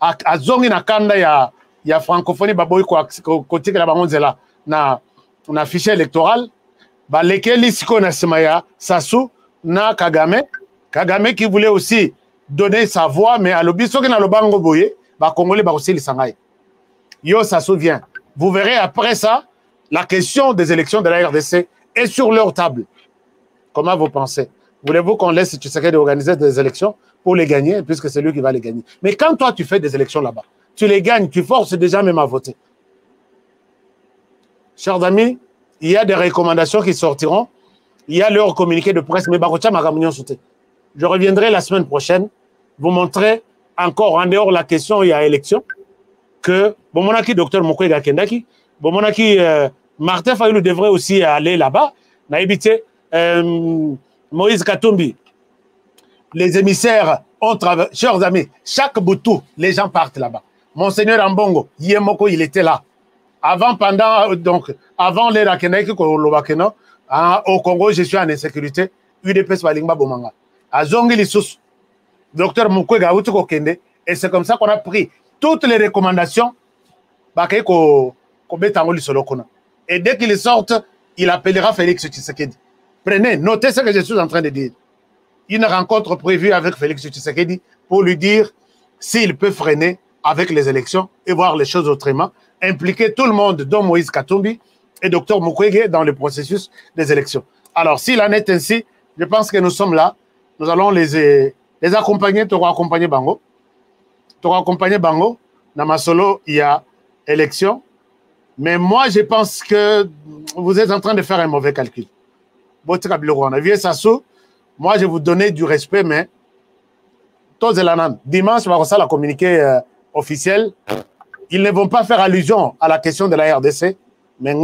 à Zongi na Kanda, il y a francophonie, baboy côté que la banque là, na fichier électoral, ba lesquels ici qu'on a semaya, Sassou, na Kagame qui voulait aussi donner sa voix, mais à l'obiso qui n'a le bango boye, ba Congolais ba aussi les sangai. Yo Sassou vient. Vous verrez après ça, la question des élections de la RDC est sur leur table. Comment vous pensez? Voulez-vous qu'on laisse Tshisekedi organiser des élections pour les gagner, puisque c'est lui qui va les gagner? Mais quand toi, tu fais des élections là-bas, tu les gagnes, tu forces déjà même à voter. Chers amis, il y a des recommandations qui sortiront. Il y a leur communiqué de presse, mais je reviendrai la semaine prochaine, vous montrer encore, en dehors de la question, il y a élection, que, bon, mon aki, docteur Mokwega Kendaki, bon, mon aki, Martin Fayulu devrait aussi aller là-bas, n'a évité, Moïse Katumbi, les émissaires ont travaillé. Chers amis, chaque boutou, les gens partent là-bas. Monseigneur Ambongo, Yemoko, il était là. Avant, pendant, donc, avant les Rakenaki, au Congo, je suis en insécurité. UDPS Walingba Bomanga. À Zongi Lissous, docteur Mukwega Utuko Kende, et c'est comme ça qu'on a pris toutes les recommandations. Et dès qu'il sortent, il appellera Félix Tshisekedi. Prenez, notez ce que je suis en train de dire. Une rencontre prévue avec Félix Tshisekedi pour lui dire s'il peut freiner avec les élections et voir les choses autrement, impliquer tout le monde, dont Moïse Katumbi et Dr Mukwege, dans le processus des élections. Alors, s'il en est ainsi, je pense que nous sommes là. Nous allons les accompagner, tu accompagner Bango. Tu accompagner Bango. Dans ma solo, il y a élection. Mais moi, je pense que vous êtes en train de faire un mauvais calcul. Moi, je vais vous donner du respect, mais dimanche, on va la communiqué officiel. Ils ne vont pas faire allusion à la question de la RDC. Mais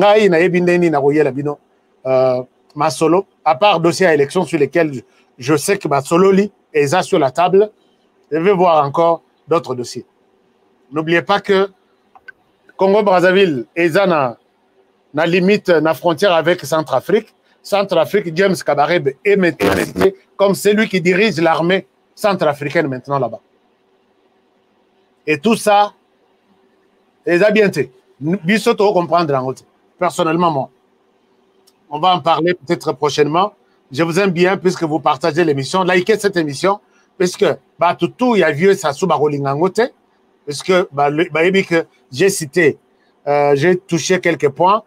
ma solo, à part dossier à élection sur lesquels je sais que ma solo lit est sur la table, je vais voir encore d'autres dossiers. N'oubliez pas que Congo-Brazzaville est na limite, na frontière avec Centrafrique. Centrafrique, James Kabarebe est maintenant comme celui qui dirige l'armée centrafricaine maintenant là-bas. Et tout ça, les a bien été. Bissoto comprendre en haute. Personnellement, moi. On va en parler peut-être prochainement. Je vous aime bien puisque vous partagez l'émission. Likez cette émission puisque tout il y a vieux Sassou Barolingangote puisque j'ai cité, j'ai touché quelques points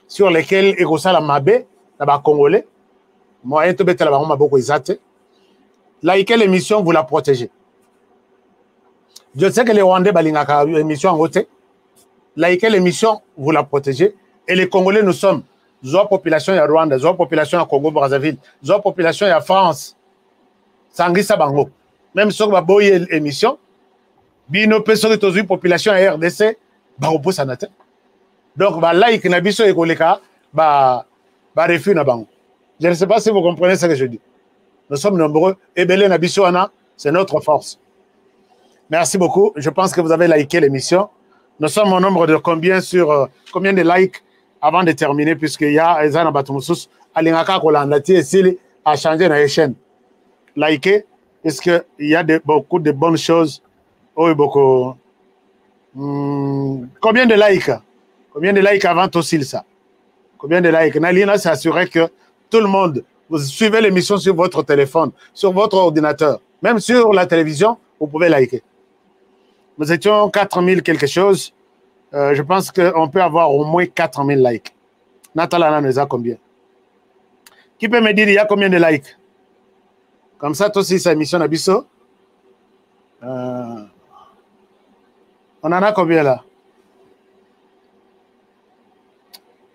sur lesquels Egosa la Mabé, la Congolais. Moi, je vais beaucoup exaté. Likez l'émission, vous la protégez. Je sais que les Rwandais balingaka émission en côté. Likez l'émission, vous la protégez. Et les Congolais, nous sommes la population à Rwanda, la population à Congo-Brazzaville, la population à France. Sangisa Bango. Même si on a boyé l'émission, bino personne qui est population à RDC, baropo sanate. Donc, like na biso et koleka, refus na bango. Je ne sais pas si vous comprenez ce que je dis. Nous sommes nombreux. Et belé na biso ana, c'est notre force. Merci beaucoup. Je pense que vous avez liké l'émission. Nous sommes au nombre de combien sur combien de likes avant de terminer, puisqu'il y a Ezana Batumoussous, Alingaka Kolandati et Sili a changé la chaîne. Likez, puisqu'il y a beaucoup de bonnes choses. Oh, beaucoup. Combien de likes? Combien de likes avant aussi ça? Combien de likes? Nalina s'est assuré que tout le monde, vous suivez l'émission sur votre téléphone, sur votre ordinateur, même sur la télévision, vous pouvez liker. Nous étions 4000 quelque chose. Je pense qu'on peut avoir au moins 4000 likes. Natalana nous a combien? Qui peut me dire il y a combien de likes? Comme ça, toi aussi, c'est émission Abisso. On en a combien là?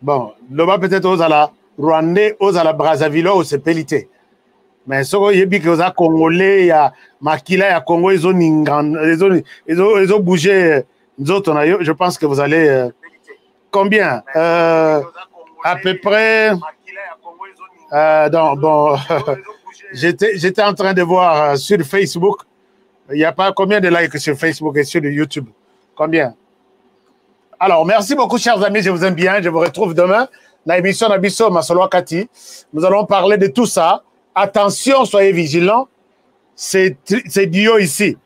Bon, là-bas peut-être aux à la Rwandais, aux à la Brazzaville, aux c'est Pélité. Mais ce que yebi que oza congolais ya makila ya Congo ils ont bougé je pense que vous allez combien à peu près bon j'étais en train de voir sur Facebook, il n'y a pas combien de likes sur Facebook et sur YouTube, combien? Alors merci beaucoup chers amis, je vous aime bien, je vous retrouve demain dans l'émission Nabiso Masolo Kati. Nous allons parler de tout ça. Attention, soyez vigilants. C'est Dio ici.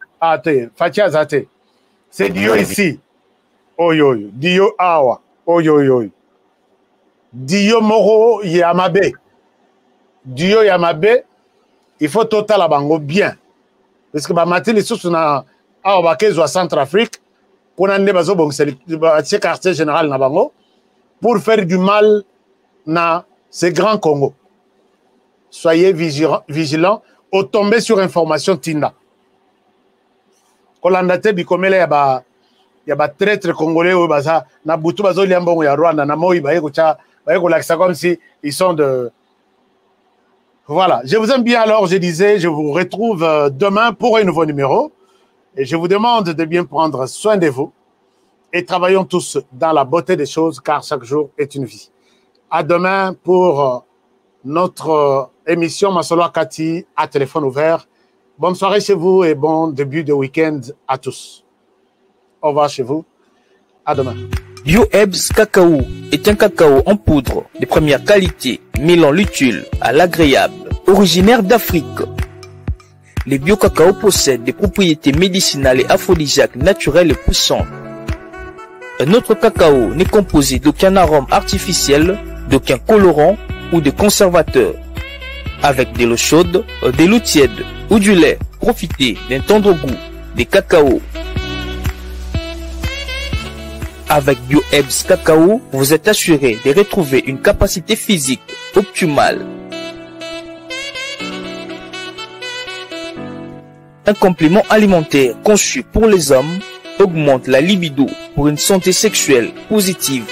Fatia Zate. C'est Dio ici. Oyoyo. Dio Awa. Oyoyo. Dio Moro Yamabe. Dio Yamabe. Il faut total abango bien. Parce que matin les sources na Awa Kezo à Centrafrique. Pour ande bazo bon c'est quartier général na bango pour faire du mal na ces grands Congo. Soyez vigilants au tomber sur information Tinda. Kolandate bikomele ya ba traître congolais ou baza na butu bazo liambongo ya Rwanda na moi baye ko lakisa comme si ils sont de voilà, je vous aime bien alors, je disais, je vous retrouve demain pour un nouveau numéro et je vous demande de bien prendre soin de vous et travaillons tous dans la beauté des choses car chaque jour est une vie. À demain pour notre émission Masolo Kati à téléphone ouvert. Bonne soirée chez vous et bon début de week-end à tous. Au revoir chez vous. À demain. BioEbs Cacao est un cacao en poudre de première qualité, mêlant l'utile à l'agréable, originaire d'Afrique. Les bio-cacao possèdent des propriétés médicinales et aphrodisiaques naturelles et puissantes. Un autre cacao n'est composé d'aucun arôme artificiel, d'aucun colorant ou de conservateur. Avec de l'eau chaude, de l'eau tiède ou du lait, profitez d'un tendre goût des cacao. Avec BioEbs Cacao, vous êtes assuré de retrouver une capacité physique optimale. Un complément alimentaire conçu pour les hommes augmente la libido pour une santé sexuelle positive.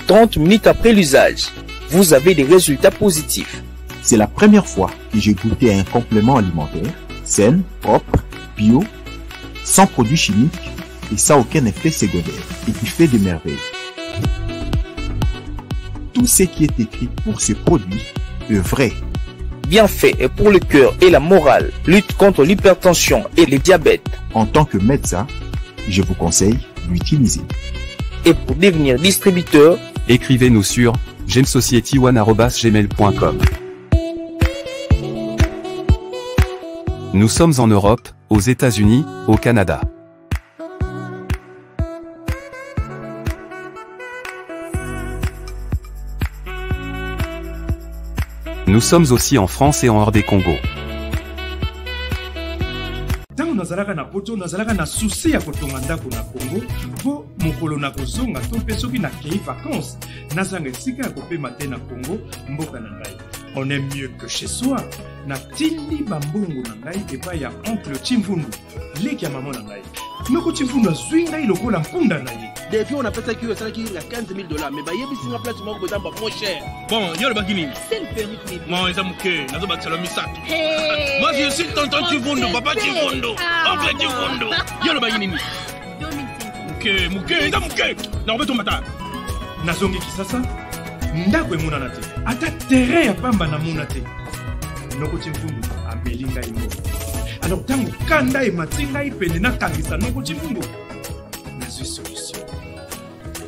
30 minutes après l'usage, vous avez des résultats positifs. C'est la première fois que j'ai goûté un complément alimentaire sain, propre, bio, sans produits chimiques et sans aucun effet secondaire et qui fait des merveilles. Tout ce qui est écrit pour ce produit est vrai. Bien fait et pour le cœur et la morale, lutte contre l'hypertension et le diabète. En tant que médecin, je vous conseille d'utiliser. Et pour devenir distributeur, écrivez-nous sur gemsociety1@gmail.com. Nous sommes en Europe, aux États-Unis, au Canada. Nous sommes aussi en France et en hors des Congo. Tango nazalaka na poto nazalaka na souci ya kotonga ndako na Congo po mokolo na kozonga to pe soki na kei vacances nazanga esika ya kopema te na Congo mboka na ngai. On est mieux que chez soi. Na tili bambongo na ngai epai ya oncle Chimvundu leki ya maman na ngai. Noko Chimvundu azwi ngai lokola mpunda na ye. Depuis on a fait ça qui est $15 000, mais bah il y a des place moins cher. Bon, yo le bagini. C'est le permis. Moi, ils ont que nazo bakisalo misato. Moi je suis tonton Chimvundu, papa Chimvundu, oncle Chimvundu. Yo le bagini. Muke, nda muke. Na obeto mata. Nazongi kisasa. Ndako emonana te. Ata terrain ya pamba na mona te. Noko Chimvundu abelinga ingo. Alors tango kanda e matinga ipende na kangisa noko Chimvundu. Solution.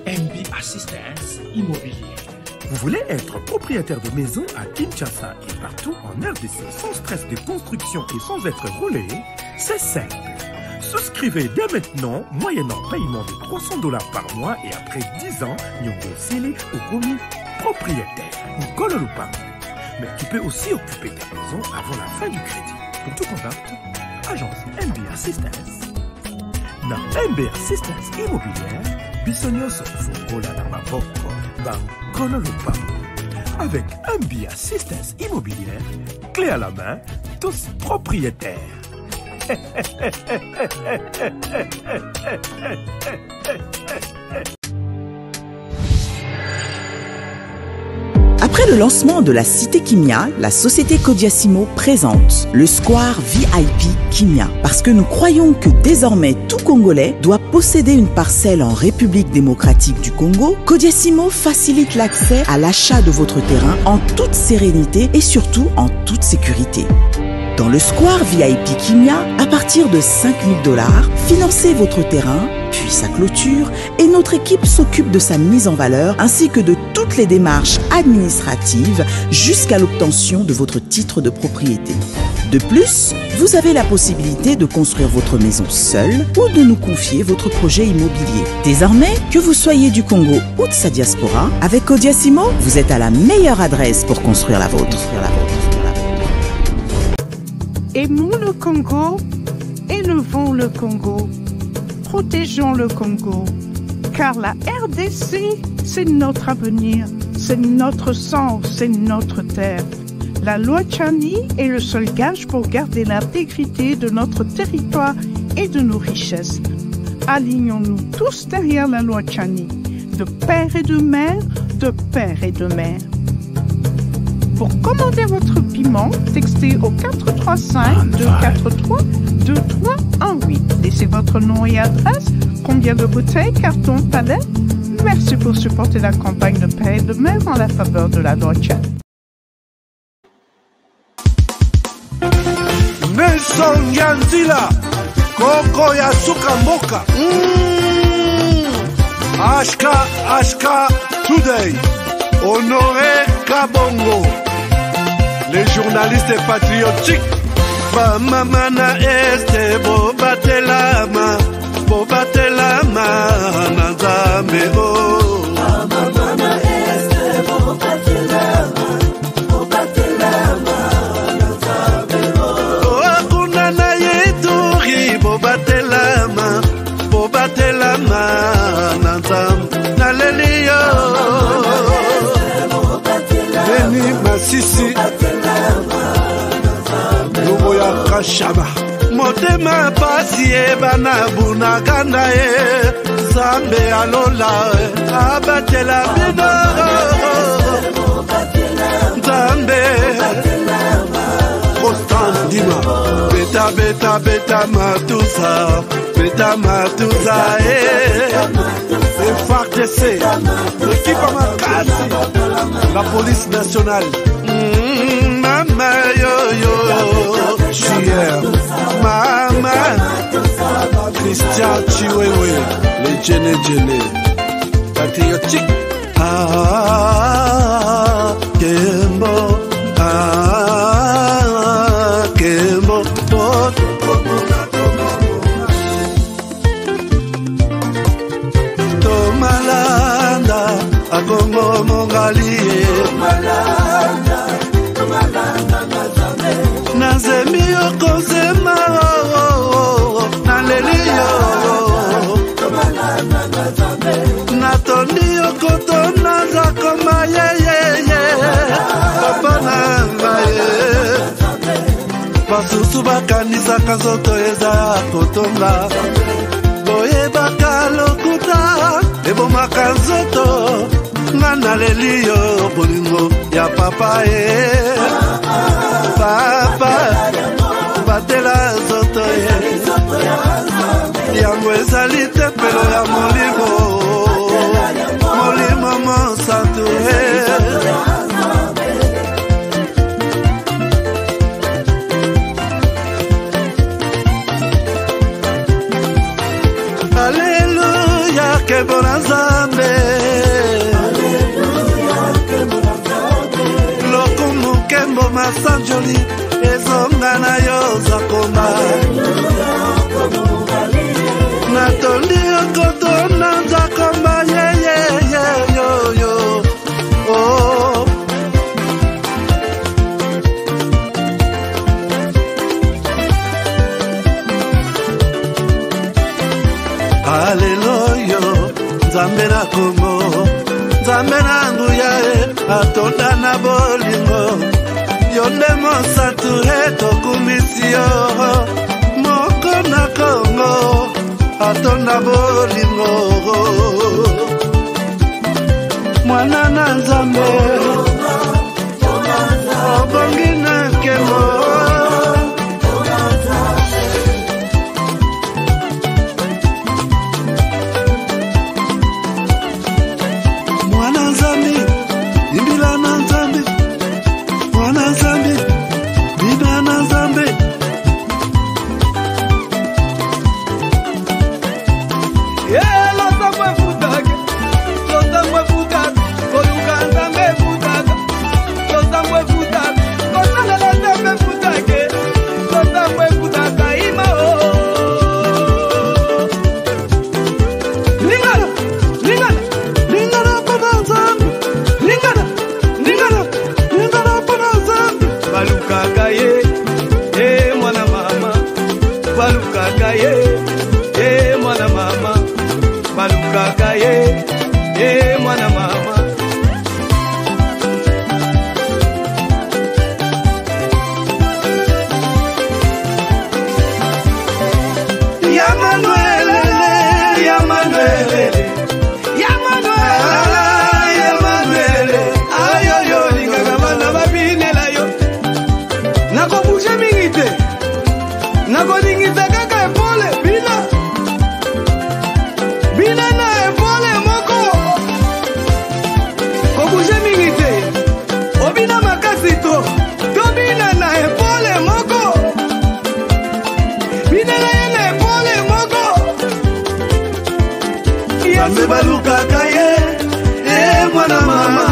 MB Assistance Immobilière. Vous voulez être propriétaire de maison à Kinshasa et partout en RDC sans stress de construction et sans être relayé? C'est simple. Souscrivez dès maintenant, moyennant paiement de $300 par mois et après 10 ans, Nyongo Sili ou commis propriétaire ou Kololupa. Mais tu peux aussi occuper ta maison avant la fin du crédit. Pour tout contact, agence MB Assistance. Dans MB Assistance Immobilière, Bissonioso Fungola Namaboko, dans Kololupa. Avec MB Assistance Immobilière, clé à la main, tous propriétaires. Après le lancement de la Cité Kimia, la société Codiasimo présente le Square VIP Kimia. Parce que nous croyons que désormais tout Congolais doit posséder une parcelle en République démocratique du Congo, Codiasimo facilite l'accès à l'achat de votre terrain en toute sérénité et surtout en toute sécurité. Dans le Square VIP Kimia, à partir de 5 000 $, financez votre terrain, puis sa clôture, et notre équipe s'occupe de sa mise en valeur ainsi que de toutes les démarches administratives jusqu'à l'obtention de votre titre de propriété. De plus, vous avez la possibilité de construire votre maison seule ou de nous confier votre projet immobilier. Désormais, que vous soyez du Congo ou de sa diaspora, avec Codiasimo, vous êtes à la meilleure adresse pour construire la vôtre. Aimons le Congo, élevons le Congo, protégeons le Congo, car la RDC, c'est notre avenir, c'est notre sang, c'est notre terre. La loi Tchani est le seul gage pour garder l'intégrité de notre territoire et de nos richesses. Alignons-nous tous derrière la loi Tchani, de père et de mère, de père et de mère. Pour commander votre piment, textez au 435-243-2318. Laissez votre nom et adresse, combien de bouteilles, cartons, palettes. Merci pour supporter la campagne de père et de mère en la faveur de la loi Tchani. Nelson Yanzila, Koko ya Sukamboka. Ashka Today, Honoré Kabongo, les journalistes patriotiques. Bamamana este bobatelama nazambe o. Bamamana este bobatelama nazambe o. Akuna na yeturi bobatelama nazambe naleliyo. Beni Masisi Lumo ya Kashaba Motema pasi bana bunaganda Zambe alola abatela bino Zambe Constant Dima Beta matuza FARDC l'équipe Amakasi la police nationale Mama yo Chier Mama Christian Chiwewe les Djene patriotique Kembo Kembo Tomalanda Agongo Mongalie Nazemi okozema Naleliyo Natondi okotona Zakoma ye Papa nangaye Basusu bakanisa kazoto eza kotonga Boye bakalokuta Ebomaka nzoto Ngana leliyo bolingo ya papa Papa batela zoto Yango ezali tempelo ya molimo Molimo monsantu Alléluia que bon Nzambe Lokumu kembo masanjoli Ezonga na yo zakoma Natondi okoto na zakoma yo Oh Hallelujah Nzambe na Kongo Nzambe na nguya atonda na bolingo Yonde mosatu etokumisio Moko na Kongo atonda bolingo Mwana na Nzambe Ya Manuel, ya Manuel, ya Manuel, ya Manuel. Ayoyo, lingagabana babinela yo. Nako bouge mingite. Nako lingita kaka epole bina. Bina na epole moko. Ko bouge mingite. Obina makasi to. To bina na epole moko. Bina na ene epole moko. Yase baluka kaye. Mwana mama.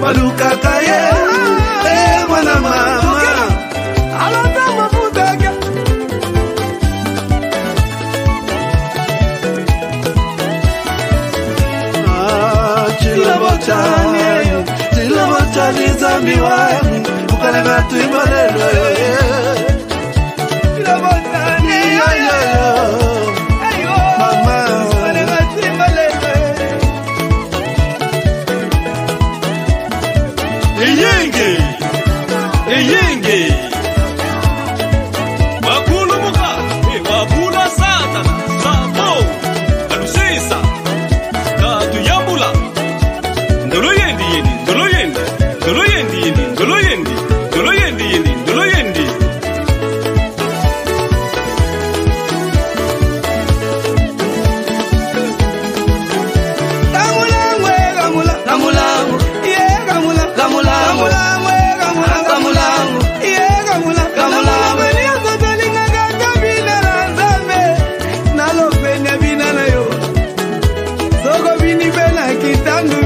Baluka kaye. Mwana mama. Alota mafuta kia. Chila botani zambi wangu ukalenga tuibalelo chila botani mama ukalenga tuibalelo Iyenge wakulu muka wakula satana sabo alusisa katuyambula ndoloyendi yendi ndoloyendi ndoloyendi yendi ndoloyendi ndoloyendi yendi ndoloyendi Gamulangu, yeah, gamulangu, nalo penya bina na yo. Soko bini bena kitangu